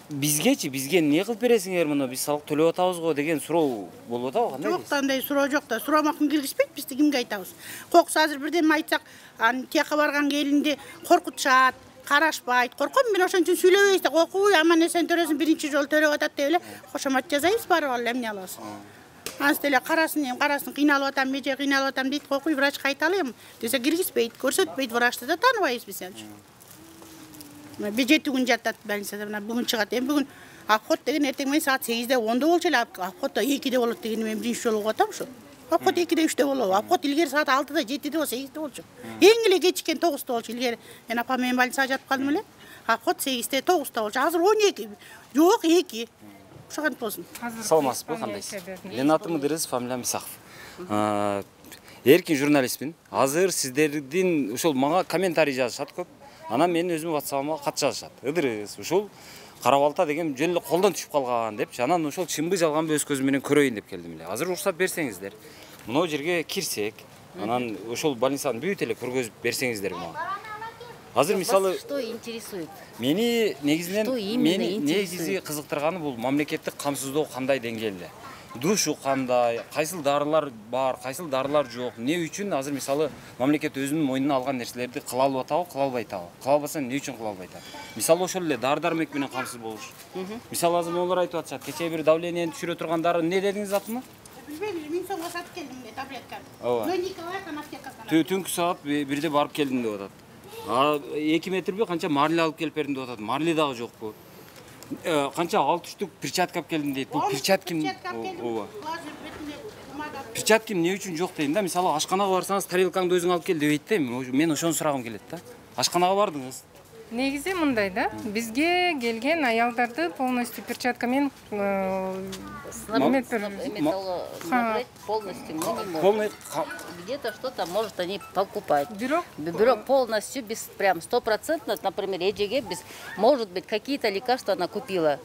бизге эмне кылып бересиңер муну, биз салык төлөп атабыз го деген суроо болуп атабы, кандай? Жок, андай суроо жок да. Суроомакын киргизбейт, бизди кимге айтабыз? Кокус азыр бирдеме айтсак, аны тияка барган келинди коркутушат, карашпайт. Корком, мен ошон үчүн сүйлөбөйбүз да, кокуй, аман эсен төрөсүн биринчи жолу төрөп атат деп эле кошомат жазайбыз, барып ал эмне алабыз. Ансы эле карасын кыйналып атам, меже кыйналып атам дейт, кокуй, врачка айталы эми десе киргизбейт, көрсөтпөйт, врачты да тааныбайбыз биз анчы. Бир 7 күн жатат больницада, мына бүгүн чыгат. Эми бүгүн обход деген эртең менен саат 8-де 10-да болчу эле, обход 2-де болот дегенди мен биринчи жолу угуп атам ушу. Обход 2-де 3-де болобу? Обход илгери саат 6-да, 7-де болсо 8-де болчу. Эң эле кечиккен 9-да болчу илгери. Мен апам менен больницага жатып калдым эле. Обход 8-де 9-да болчу. Азыр 12. Жок 2. Ошондой болсун. Саламатсызбы, кандайсыз? Менин атым Ыдырыс, фамилиям Исаков. Эркин журналистмин. Азыр сиздердин ушул мага комментарий жазышат көп. Анан мен өзүм WhatsApp-ма кат жазышат. Ыдырыс, ушул Карабалта деген жөн эле колдон түшүп калган деп, анан ошол чынбы жалганбы өз көзүм менен көрөйүн деп келдим эле. Азыр уруксат берсеңиздер, мына жерге кирсек, анан ошол больницаны бүт эле көргөзүп берсеңиздер мага. Азыр мисалы, что интересует? Мени негизи кызыктырганы бул мамлекеттик камсыздоо кандай деңгээлде. Душу кандай, кайсыл дарылар бар, кайсыл дарылар жок. Не үчүн азыр мисалы мамлекет өзүнүн мойнуна алган нерселерди кыла алып атабы, кыла албайтабы? Кыла албаса эмне үчүн кыла албайт? Мисалы ошол эле дары-дармек менен камсыз болуш. Мисалы азыр моңолор айтып атышат, кечээ бир давлениени түшүрө турган дары эмне дедиңиз атына? Билбейм, 1000 сомго сатып келдим мен таблетканы. Николаевкадан аптекасынан. Түнкү саат 1-де барып келдим деп атат. 2 метрби канча марли алып келип бердим деп атат. Марли дагы жокпу? Канча 6 штук перчатка алып келдим дейт. Бул перчатка ооба. Перчатка эмне үчүн жок дейм да. Мисалы ашканага барсаңыз тарелкаңды өзүң алып кел дебейт да. Мен ошону сурагым келет да. Ашканага бардыңыз. Негизи мындай да, бизге келген аялдарды полностью перчаткамен полностью где-то что-то может они покупать. Бирок полностью без прям 100%, например, эжеге без может быть какие-то лекарства она купила.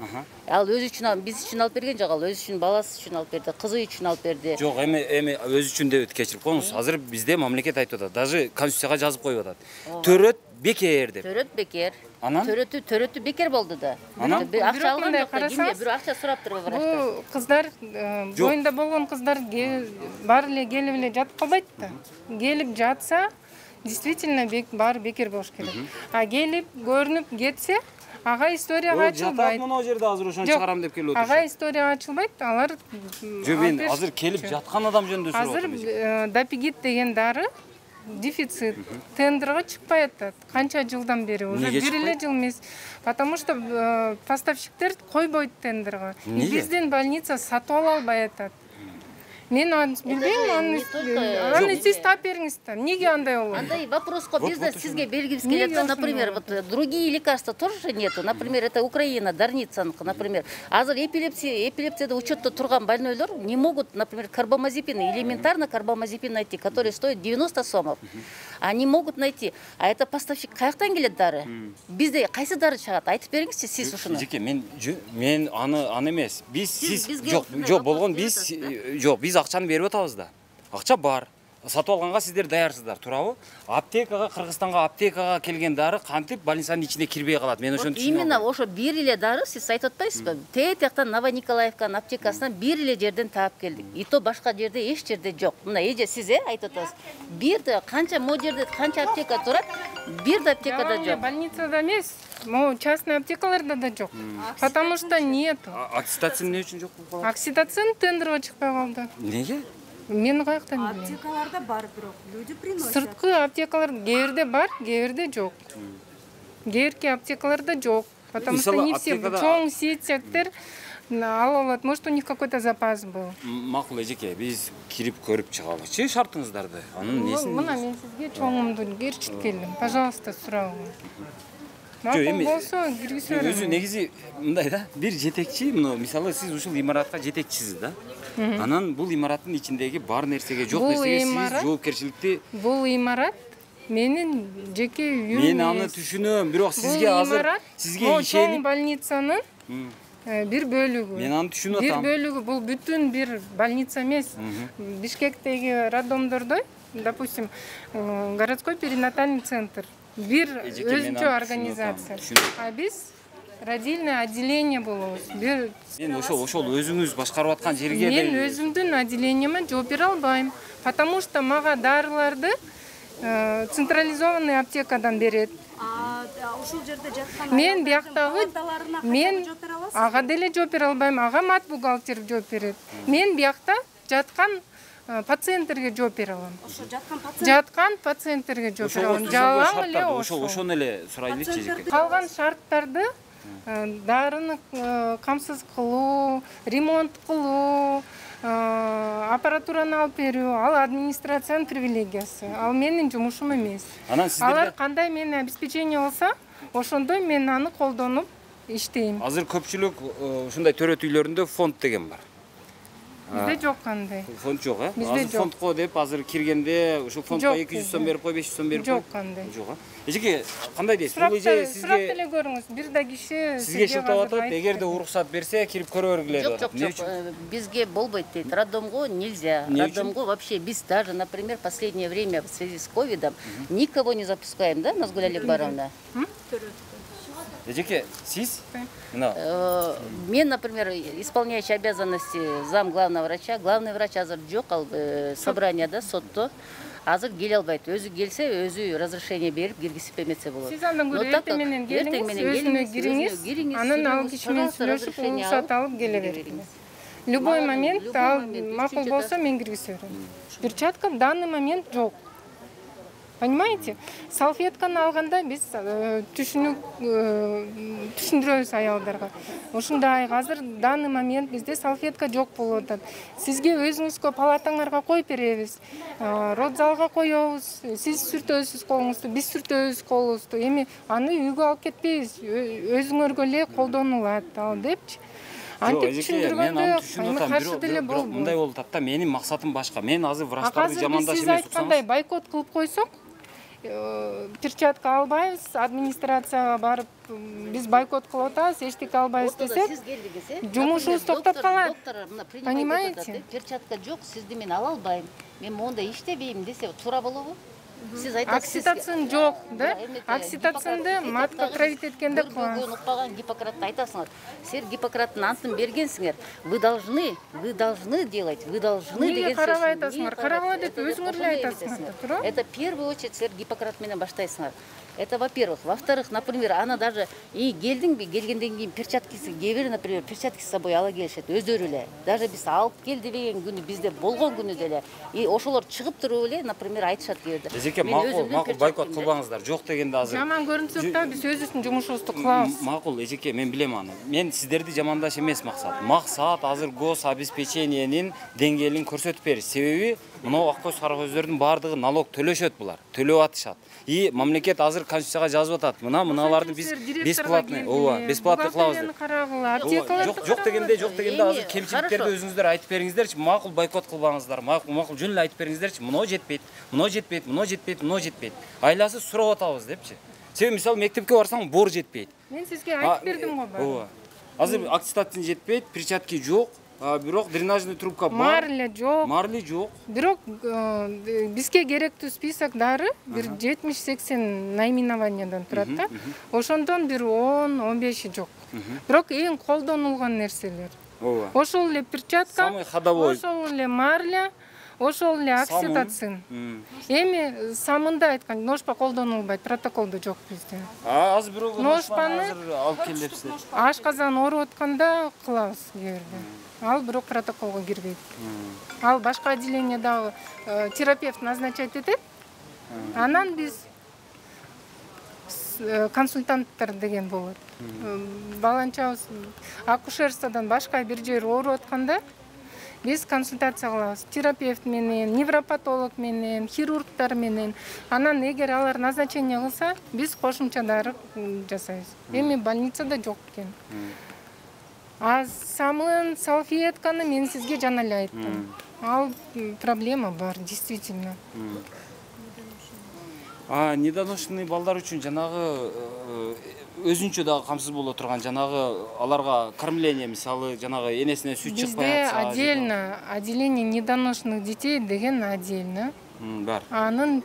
Ал өзү үчүн биз үчүн алып берген жок, ал өзү үчүн баласы үчүн алып берди, кызы үчүн алып берди. Жок, эми өзү үчүн деп кечирип коюңуз. Азыр бизде мамлекет айтып атат, даже конституцияга жазып коюп атат. Төрөт бекер деп. Төрөт бекер. Анан төрөтү бекер болду да. Акча алган жок да, кимге бир акча сураптыр врачтан. Бул кыздар боюнда болгон кыздар баары эле келип эле жатып калбайт да. Келип жатса, действительно баары бекер болуш керек. А келип көрүнүп кетсе, ага историяга ачылбайт. Жатат мына жерде азыр ошону чыгарам деп келип отурушат. Ага историяга ачылбайт, алар мен азыр келип жаткан адам жөнүндө сурап атам. Азыр Допигит деген дары дефицит, тендерге чыкпай атат. Канча жылдан бери, уже бир эле жыл эмес. Потому что поставщиктер койбойт тендерге. Биздин больница сатып ала албай атат. Мен аны билбейм, аны сиз таап бериңиз да. Эмнеге андай болот? Андай вопроско бизде сизге бергибиз келет. Например, вот другие лекарства тоже нету. Например, это Украина, Дарницанка, например. Азыр эпилепсияда учетта турган больнойлор не могут, например, карбамазепин, элементарно карбамазепин найти, который стоит 90 сомов. Они могут найти. А это поставщик каяктан келет дары? Бизде кайсы дары чыгат? Айтып бериңизчи сиз ушуну. Жеке, мен аны эмес. Биз жок болгон биз акчаны берип атабыз да. Акча бар. Сатып алганга сиздер даярсыздар, туурабы? Аптекага, Кыргызстанга аптекага келген дары кантип больницанын ичине кирбей калат? Мен ошону түшүнөм. Именно ошо бир эле дары сиз айтып атпайсызбы? Тетияктан Новониколаевканын аптекасынан бир эле жерден таап келдик. И то башка жерде эч жерде жок. Мына эже сиз айтып атасыз. Бир да канча жерде канча аптека турат? Бир да аптекада жок. Больницада эмес. Частный аптекаларда да жок. Потому что нет. Окситоцин эмне үчүн жок болуп калат? Окситоцин тендерге чыкпай калды. Неге? Мен каяктан билем? Аптекаларда бар бирок, люди приносят. Сырткы аптекалар кээде бар, кээде жок. Кээерки аптекаларда жок. Потому что не все чоң сетьтер ала алат. Может, у них какой-то запас был. Макул эжеке, биз кирип көрүп чыгабычы шартыңыздарды. Анын несин? Мына мен сизге чоңумду кертип келдим. Пожалуйста, сурабы. Макул болсо киргизөбүз. Өзү негизи мындай да, бир жетекчи, мисалы сиз ушул имаратка жетекчисиз да. Анан бул имараттын ичиндеги бар нерсеге, жок нерсеге сиз жоопкерчиликти. Бул имарат менин жеке үйүм. Мен аны түшүнөм, бирок сизге азыр сизге ишенип чоң больницанын бир бөлүгү. Мен аны түшүнүп атам. Бир бөлүгү, бул бүтүн бир больница эмес. Бишкектеги роддомдордо, допустим, городской перинатальный центр, бир өзүнчө организация. А биз родильное отделение болобуз. Мен ошол өзүңүз башкарып аткан жерге мен өзүмдүн отделениеме жооп бере албайм, потому что мага дарыларды централизованный аптекадан берет. Ушул жерде жаткан мен бияктагы мен ага деле жооп бере албайм, ага мат бухгалтер жооп берет. Мен биякта жаткан пациенттерге жооп бере алам. Жаткан пациенттерге жооп бере алам. Жалаң эле ошону эле сурайлычы эжеке. Калган шарттарды дарыны камсыз кылуу, ремонт кылуу, аппаратураны алып берүү, ал администрациянын привилегиясы. Ал менин жумушум эмес. Алар кандай мени обеспечение болсо, ошондой мен аны колдонуп иштейм. Азыр көпчүлүк ушундай төрөт үйлөрүндө фонд деген бар. Бизде жок кандай. Фонд жок, э? Азыр фондко деп азыр киргенде ушул фондко 200 сом берип кой, 500 сом берип кой. Жок кандай. Жок, э? Эжеке, кандай дейсиз? Бул эже сизге сурап деле көрүңүз. Бир да киши сизге шылтап атат, эгерде уруксат берсе, кирип көрө бергиле деп атат. Жок, бизге болбойт дейт. Роддомго нельзя. Роддомго вообще биз даже, например, последнее время в связи с ковидом никого не запускаем, да, Назгуль Аликбаровна? Эжеке, сиз? Мен, например, исполняющий обязанности зам главного врача, главный врач азыр жок, ал собранияда, сотто. Азыр келе албайт. Өзү келсе, өзү разрешение берип киргизип эметсе болот. Сиз андан көрө эртең менен келиңиз, өзүнө кириңиз, анан ал киши менен сүйлөшүп, уруксат алып келе бериңиз. Любой момент ал макул болсо мен киргизе берем. Перчатка в данный момент жок. Понимаете? Салфетканы алганда биз түшүндүрөбүз аялдарга. Ушундай азыр данный момент бизде салфетка жок болуп атат. Сизге өзүңүзгө палатаңарга коюп беребиз. Родзалга коебуз. Сиз сүртөсүз колуңузду, биз сүртөбүз колубузду. Эми аны үйгө алып кетпейбиз. Өзүңөргө эле колдонулат ал депчи. Антип түшүндүргөндө каршы деле болбойт. Мындай болуп атат да, менин максатым башка. Мен азыр врачтарды жамандаш эмес. Сиз айткандай бойкот кылып койсок, перчатка албайбыз, администрацияга барып биз бойкот кылып атабыз, эчтеке албайбыз десек, жумушубуз токтоп калат. Понимаете? Перчатка жок, сизди мен ала албайм. Мен монда иштебейм десе туура болобу? Сиз окситоцин жок, да? Окситоцинди матка кровить эткенде кылам. Укпаган Гиппократты айтасыңар. Силер Гиппократтын антын бергенсиңер. Вы должны делать, вы должны деген сөз. Карабай айтасыңар, карабай деп өзүңөр эле айтасыңар, туура? Это в первую очередь силер Гиппократ менен баштайсыңар. Это во-первых. Во-вторых, например, она даже келдиңби, келгенден кийин перчаткасы, кээ-бир, например, перчатки с собой ала келишет, өздөрү эле. Даже биз алып кел деген күнү, бизде болгон күнү деле. И ошолор чыгып туруп эле, например, айтышат кээ-бирде. Эжеке, макул бойкот кылбаңыздар. Жок дегенде азыр. Жаман көрүнсөк да биз өзүбүздүн жумушубузду кылабыз. Макул, эжеке, мен билем аны. Мен сиздерди жамандаш эмес максат. Максат азыр гос обеспечениенин деңгээлин көрсөтүп бериш. Себеби мына ак көз кара көздөрдүн баардыгы налог төлөшөт булар. Төлөп атышат. И мамлекет азыр конституцияга жазып атат. Мыналарды биз бесплатный, бесплатный кылабыз деп. Жок дегенде азыр кемчиликтерди өзүңүздөр айтып бериңиздерчи. Макул бойкот кылбаңыздар. Макул жөн эле айтып бериңиздерчи. Мына жетпейт. Айласы сурап атабыз депчи. Себеби мисалы мектепке барсаң бор жетпейт. Мен сизге айтып бердим го. Азыр окситоцин жетпейт, перчатки жок. Бирок дренажный трубка бар. Марли жок. Бирок бизге керектүү список дары бир 70-80 наименованиядан турат да. Ошондон бир 10-15 жок. Бирок эң колдонулган нерселер. Ошол эле перчатка, ошол эле марля, ошол эле окситоцин. Эми самында айткан ножпа колдонулбайт, протоколдо жок бизде. Азыр бирок ножпаны алып келипсиз. Ашказан ооруп атканда кылабыз кээ-бирде. Ал бирок протоколго кирбейт. Ал башка отделениедагы терапевт назначать этет. Анан биз консультанттар деген болот. Баланчабыз акушерстводан башка бир жер ооруп атканда биз консультация кылабыз. Терапевт менен, невропатолог менен, хирургтар менен. Анан эгер алар назначение кылса, биз кошумча дары жасайбыз. Эми больницада жок экен. А самын салфетканы мен сизге жана эле айттым. Ал проблема бар, действительно. Недоношенный балдар үчүн жанагы өзүнчө дагы камсыз боло турган жанагы аларга кормление, мисалы жанагы энесине сүт чыкпай атса. Бизде отдельно отделение недоношенных детей деген отдельно. Бар. Анын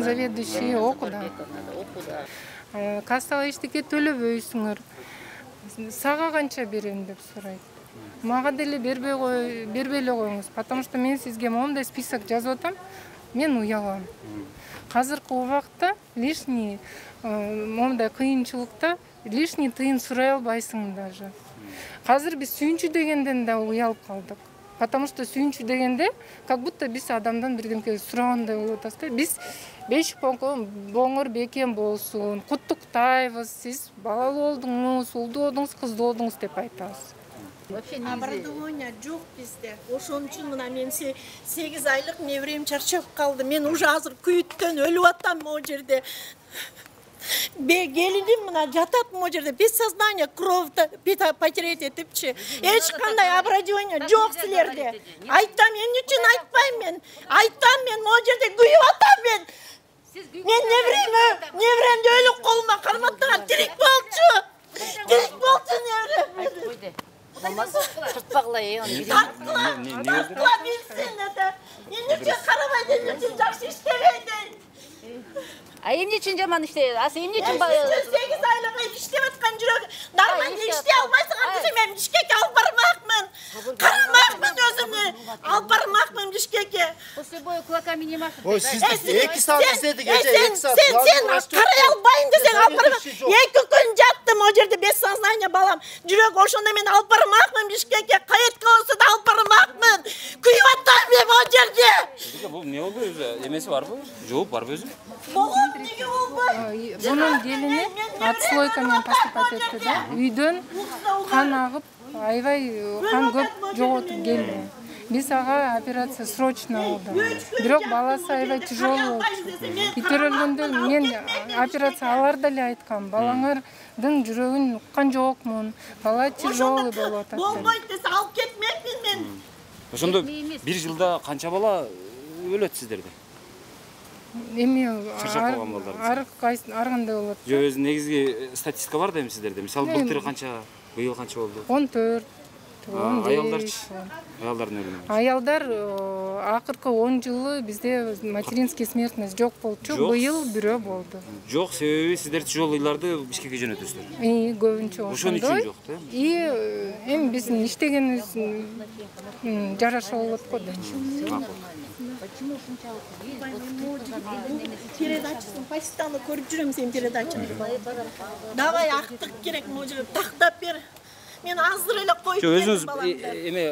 заведующий окуда. Кассага эчтеке төлөбөйсүңөр. Сага канча берем деп сурайт. Мага деле бербей эле коюңуз, потому что мен сизге моундай список жазып атам. Мен уялам. Казыркы убакта лишний моундай кыйынчылыкта лишний тыйын сурай албайсың даже. Казыр биз сүйүнчү дегенден да уялып калдык. Потому что сүйүнчү дегенде как будто биз адамдан бирдемке сурагандай болуп атабыз. Биз 5 боңор бекем болсун, куттуктайбыз, сиз балалуу болдуңуз, улдуу болдуңуз, кыздуу болдуңуз деп айтабыз. Образование жоқ бізде. Ошон үчүн мына мен 8 айлык неврем чарчап калды. Мен уже азыр күйүттөн өлүп атам могу жерде. Келиним мына жатат могу жерде. Без сознания, кровь потерять этипчи. Эч кандай образование жок силерде. Айтам, эмне үчүн айтпайм мен? Айтам, мен могу жерде күйүп атам мен. Мен невремде өлүп колума карматтаган тирик болчу. Тирик болчу неврем. Тартпагыла Тартпагыла билсин да. Эмне үчүн карабайт, эмне үчүн жакшы иштебейт. А эмне үчүн жаман иштейт? Эмне үчүн 8 айлык иштеп аткан жүрөк нормально иштей албайсың, десем мен Бишкекке алып бармакмын. Карамакмын өзүмдү. Алып бармакмын Бишкекке. После боя кулаками не машет. Ой, siz 2 saat izledik gece, 2 saat. Sen карай албайм десең алып барма. 2 күн жаттым о жерде без сознания балам. Жүрөк ошондо мен алып бармакмын Бишкекке. Каетке болсо да алып бармакмын. Күйүп атам мен о жерде. Бул эмне болду өзү? Эмеси барбы? Жооп барбы өзү? Болгон неге болбой? Бунун келини отслойка менен поступать этти да. Үйдөн кан агып, аябай кан көп жоготуп келди. Биз ага операция срочно болду. Бирок баласы аябай тяжелый болчу. Көтөрүлгөндө мен операция аларда эле айткам. Балаңардын жүрөгүн уккан жокмун. Бала тяжелый болуп атат. Болбойт десе алып кетмекмин мен. Ошондо бир жылда канча бала өлөт сиздерде? Эми ар кандай болот? Жо өзү негизги статистика бар да эми сиздерде. Мисалы былтыр канча, быйыл канча болду? 14. Аялдарчы? Аялдардын өлүмү. Аялдар акыркы 10 жылы бизде материнский смертность жок болчу. Быйыл бирөө болду. Жок, себеби сиздер тяжелыйларды Бишкекке жөнөтөсүздөр. Көбүнчө ошон үчүн жок да. Эми биздин иштегенибиз жараша болот го да. Почему передачасын постоянно көрүп жүрөм сен передачаны. Давай актык керек могу жерге тактап бер. Мен азыр эле коюп өзүңүз эме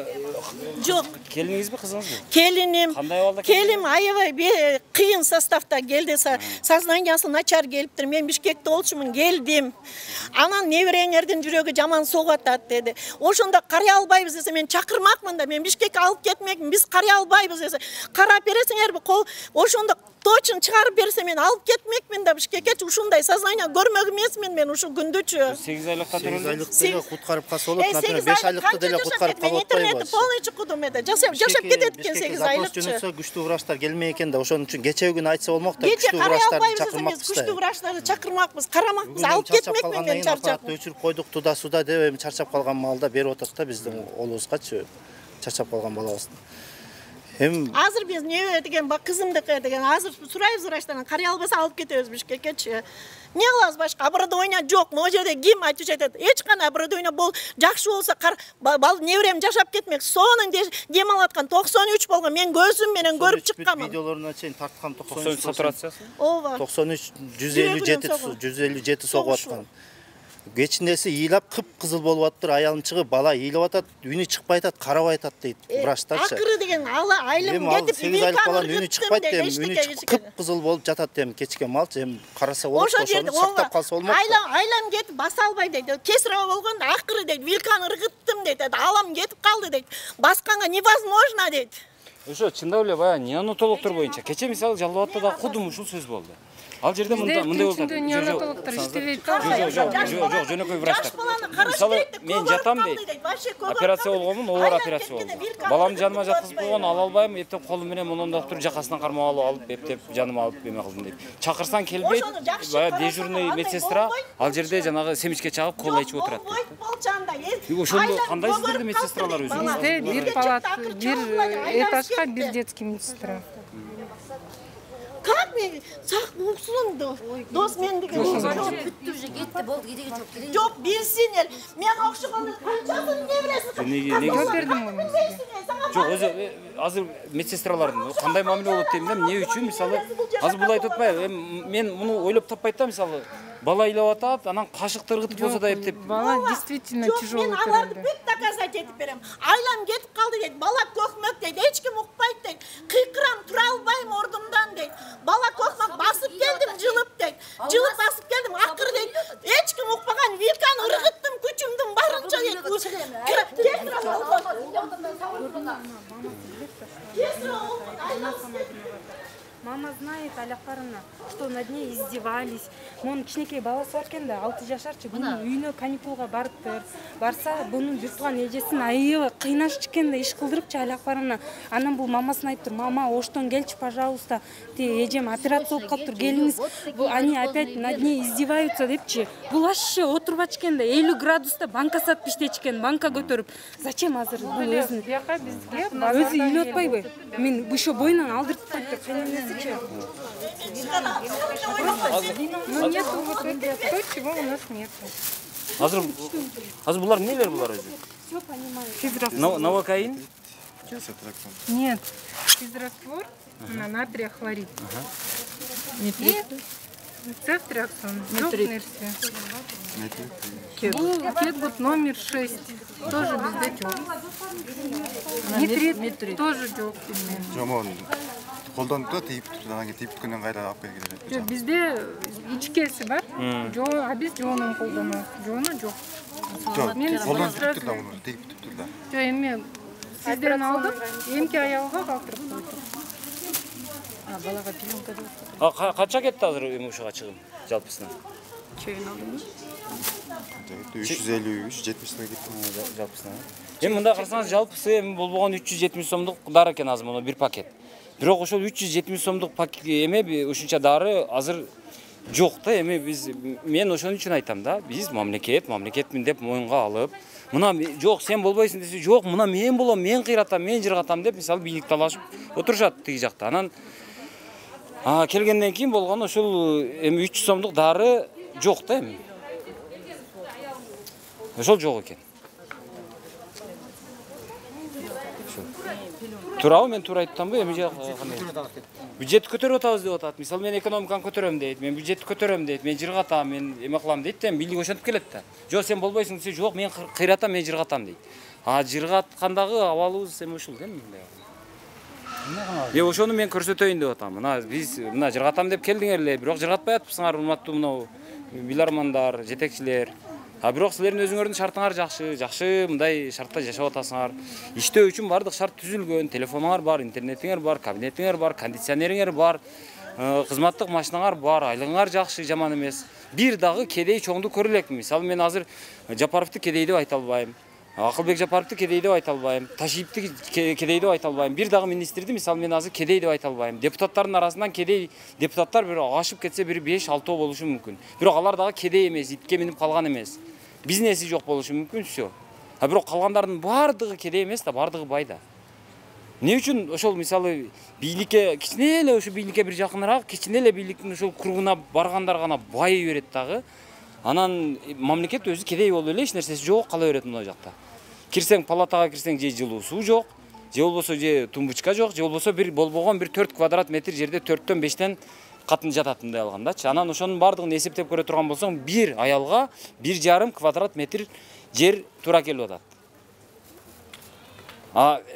жок. Келиниңизби, кызыңызбы? Келиним. Кандай абалда келим аябай кыйын составта келди. Сознаниясы начар келиптир. Мен Бишкекте болчумун, келдим. Анан небереңердин жүрөгү жаман согуп атат деди. Ошондо карай албайбыз десе мен чакырмакмын да. Мен Бишкекке алып кетмекмин. Биз карай албайбыз десе. Карап бересиңерби? Ошондо точно чыгарып берсе мен алып кетмекмин да Бишкекке. Ушундай сознание көрмөк эмесмин мен ушул күндүчү. 8 айлыкта төрөлдү. 8 айлык куткарып калса болот, например 5 айлыкты деле куткарып калып атпайбы? Интернетти полностью кудум эде. Жашап кетет экен 8 айлыкчы. Жөнөтсө күчтүү врачтар келмей экен да, ошон үчүн кечеги күнү айтса болмок да, күчтүү врачтарды чакырмакпыз да. Күчтүү врачтарды чакырмакпыз, карамакпыз, алып кетмекмин мен чарчап. Өчүрүп койдук туда суда деп эми чарчап калган маалда берип атат да биздин олубузгачы. Чарчап калган балабыздын. Азыр биз не деген кызымдыкы деген азыр сурайбыз врачтардан, карай албаса алып кетебиз Бишкеккечи. Не кылабыз башка? Оборудование жок. Могу жерде ким айтып атат? Эч кандай оборудование жакшы болсо бал неврем жашап кетмек. Сонун дем алып аткан 93 болгон. Мен көзүм менен көрүп чыкканмын. Видеолоруна чейин тарткан 93 сатурациясы? Ооба. 93 157 согуп аткан. кечинеси ыйлап кып-кызыл болуп атыптыр, аялым чыгып, бала ыйлап атат, үнү чыкпай атат, карабай атат дейт врачтарчы. Акыры деген айылым кетип 8 айлык баланын үнү чыкпайт дейм, үнү кып-кызыл болуп жатат дейм, кечке малчы, эми караса болот, ошону сактап калса болмок. Айлам кетип баса албай дейт. Кесарево болгондо акыры дейт, вилканы ыргыттым дейт. Алам кетип калды дейт. Басканга невозможно дейт. Ошо чындап эле баягы неонатологдор боюнча кече мисалы Жалал Абадта да кудум ушул сөз болду. Ал жерде мындай болот. Неонатологдор иштебейт. Жок, жөнөкөй врачтар. Мисалы мен жатам дейт. Операция болгонмун, оор операция болду. Баламды жаныма жаткызып койгон, ала албайм, эптеп колум менен мунун доктор жакасынан кармап алып, эптеп жаныма алып эме кылдым дейт. Чакырсаң келбейт. Баягы дежурный медсестра ал жерде жанагы семичке чагып кола ичип отурат дейт. Ошондо кандай сиздерде медсестралар өзүңүз? Бизде бир палата, бир этажга бир детский медсестра. Как мен сак болсун дос мен деген бүттү уже кетти, болду, кереги жок, кереги жок. Билсин эл. Мен окшогондо канчасын небересин. Неге бердим го мен сизге? Жок, өзү азыр медсестралардын кандай мамиле болот дейм да, эмне үчүн мисалы азыр бул айтып атпайбы? Мен муну ойлоп таппайт да, мисалы бала ыйлап атат, анан кашыкты ыргытып болсо да эптеп. Бала действительно тяжелый. Мен аларды бүт доказать этип берем. Айлам кетип калды дейт, бала көкмөк дейт, эч ким укпайт дейт. Кыйкырам, тура албайм ордумдан дейт. Бала көкмөк басып келдим, жылып дейт. Жылып басып келдим, акыры дейт. Эч ким укпаган, вилканы ыргыттым, күчүмдүн барынча дейт. Мама знает, Аляхарына, что над ней издевались. Мон кичинекей баласы бар экен да, 6 жашарчы. Бунун үйүнө каникулга барыптыр. Барса, бунун жыртылган эжесин аябай кыйнашчы экен да, иш кылдырыпчы Аляхарына. Анан бул мамасына айтыптыр: "Мама, оштон келчи, пожалуйста. Эжем операция болуп калыптыр, келиңиз." Они опять над ней издеваются депчи. Бул вообще отурбачы экен да, 50 градуста банка сатып иштечи экен, банка көтөрүп. Зачем азыр бул өзүн? Бияка бизге Өзү үйлөп атпайбы? Мен ошо боюнан алдыртып коюптур, кайненеси. Ну нет вот то, чего у нас нет. Азыр булар нелер булар өзү? Все понимаю. Новокаин? Нет. Физраствор на натрия хлорид. Цефтриаксон. Кетгут номер 6. Тоже бездетёк. Нитрит тоже жок. Колдонуп да тийип туруп, анан тийип бүткөндөн кайра алып келгиле. Жок, бизде ичкеси бар. Жок, а биз жоонун колдонобуз. Жоону жок. Жок, колдонуп туруп да муну тийип туруп да. Жок, эми сизден алдым, эмки аялга калтырып койдук. Балага пеленка деп. Канча кетти азыр эми ушуга чыгым жалпысынан? Чейин алдым. 350-370 сомго кетти жалпысынан. Эми мында карасаңыз жалпысы эми болбогон 370 сомдук дары экен азыр муну бир пакет. Бирок ошол 370 сомдук эме ушунча дары азыр жок да. Эми мен ошон үчүн айтам да, биз мамлекетмин деп моюнга алып, мына жок сен болбойсуң десе, жок мына мен болом, мен кыйратам, мен жыргатам деп мисалы бийлик талашып отурушат тиги жакта. Анан келгенден кийин болгон ошол эми 300 сомдук дары жок да эми. Ошол жок экен. Туурабы, мен туура айттымбы? Эми бюджетти көтөрүп атабыз деп атат. Мисалы мен экономиканы көтөрөм дейт, мен бюджетти көтөрөм дейт, мен жыргатам, мен эме кылам дейт да, бийлик ошентип келет да. Жок сен болбойсуң десе, жок мен кыйратам, мен жыргатам дейт. Жыргаткандагы абалыбыз эми ушул да эми. Ошону мен көрсөтөйүн деп атам. Мына биз мына жыргатам деп келдиңер эле, бирок жыргатпай атпсыңар, урматтуу мына билармандар, жетекчилер. Бирок силердин өзүңөрдүн шартыңар жакшы, мындай шартта жашап атасыңар. Иштөө үчүн бардык шарт түзүлгөн, телефонуңар бар, интернетиңер бар, кабинетиңер бар, кондиционериңер бар, кызматтык машинаңар бар, айлыгыңар жакшы, жаман эмес. Бир дагы кедей чоңду көрө элекмин. Мисалы мен азыр Жапаровду кедей деп айта албайм. Акылбек Жапаровду кедей деп айта албайм. Ташиевди кедей деп айта албайм. Бир дагы министрди мисалы мен азыр кедей деп айта албайм. Депутаттардын арасынан кедей депутаттар бир ашып кетсе бир 5-6 болушу мүмкүн. Бирок алар дагы кедей эмес, итке минип калган эмес. Бизнеси жок болушу мүмкүн, всё. Бирок калгандардын бардыгы кедей эмес да, бардыгы бай да. Эмне үчүн ошол мисалы бийликке кичине эле ошо бийликке бир жакыныраак, кичине эле бийликтин ошол кругуна баргандар гана байый берет дагы. Анан мамлекет өзү кедей болуп эле эч нерсеси жок кала берет мына жакта. Кирсең палатага кирсең же жылуу суу жок, же болбосо же тумбучка жок, же болбосо бир болбогон бир 4 квадрат метр жерде 4-төн 5тен катын жататындай алгандачы. Анан ошонун бардыгын эсептеп көрө турган болсоң, бир аялга 1,5 квадрат метр жер туура келип атат.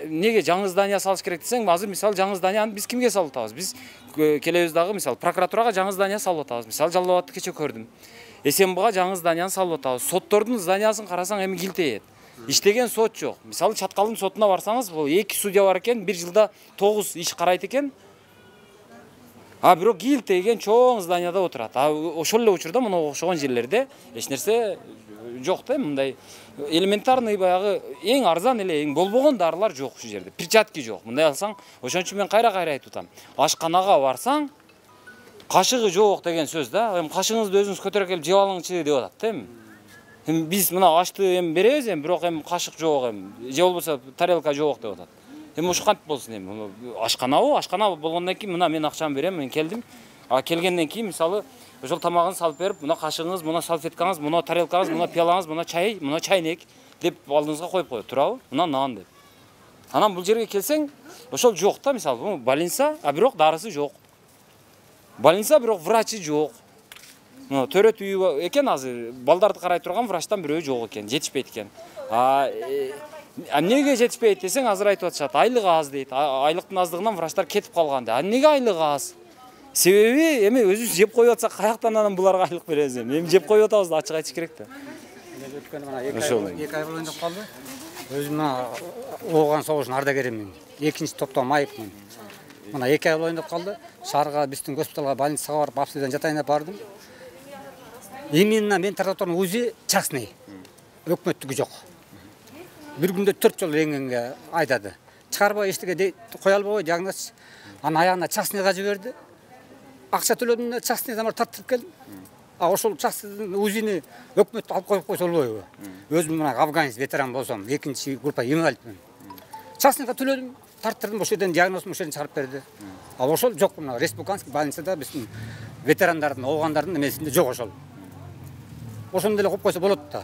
Неге жаңы здания салыш керек десең, азыр мисалы жаңы зданияны биз кимге салып атабыз? Биз келебиз дагы мисалы прокуратурага жаңы здания салып атабыз. Мисалы Жалал Абадты кече көрдүм. СМБга жаңы зданияны салып атабыз. Соттордун зданиясын карасаң эми килтейет. Иштеген сот жок. Мисалы Чаткалдын сотуна барсаңыз, бул 2 судья бар экен, 1 жылда 9 иш карайт экен. Бирок килтейген чоң зданияда отурат. Ошол эле учурда мына окшогон жерлерде эч нерсе жок да, мындай элементарный баягы эң арзан эле, эң болбогон дарылар жок ушул жерде. Перчатки жок. Мындай алсаң, ошон үчүн мен кайра айтып атам. Ашканага барсаң, кашыгы жок деген сөз да. Эми кашыгыңызды өзүңүз көтөрүп келип жеп алыңчы деп атат да эми. Биз мына ашты эми беребиз эми, бирок эми кашык жок эми. Же болбосо тарелка жок деп атат. Эми ошо кантип болсун эми? Ашкана болгондон кийин мына мен акчамды берем, мен келдим. Келгенден кийин мисалы ошол тамагын салып берип, мына кашыгыңыз, мына салфеткаңыз, мына тарелкаңыз, мына пиалаңыз, мына чай, мына чайнек деп алдыңызга коюп коет, туурабы? Мына нан деп. Анан бул жерге келсең, ошол жок да, мисалы, больница, бирок дарысы жок. Больница, бирок врачы жок. Төрөт үйү экен азыр, балдарды карай турган врачтан бирөө жок экен, жетишпейт экен. Эмнеге жетишпейт десең, азыр айтып атышат, айлык аз дейт. Айлыктын аздыгынан врачтар кетип калган дейт. Эмнеге айлык аз? Себеби эми өзүбүз жеп коюп атсак, каяктан анан буларга айлык беребиз эми? Эми жеп коюп атабыз да, ачык айтыш керек да. Өткөн мына 2 ай болуп калды. Өзүм мына ооган согуштун ардагеримин. Экинчи топтон майыпмын. Мына 2 ай болуп калды. Шаарга, биздин госпиталга, больницага барып, обследование жатайын деп бардым. Именно мен тартаторун УЗИ частный. Өкмөттүгү жок. Bir günde 4 жол рентгенге айтады. Чыгарбай эчтеге кое албай диагноз. Анан аягына частныйга жиберди. Акча төлөдүм, частныйдан тартып келдим. Ошол частный УЗИни өкмөт алып коюп койсо болбойбу? Өзүм мына афганец ветеран болсом, экинчи группа инвалидмин. Частныйга төлөдүм, тарттырдым, ошол жерден диагнозун ошол жерден чыгарып берди. Ошол жок, мына республиканский больницада биздин ветерандардын, оогандардын эмесинде жок ошол. Ошондо эле коюп койсо болот да.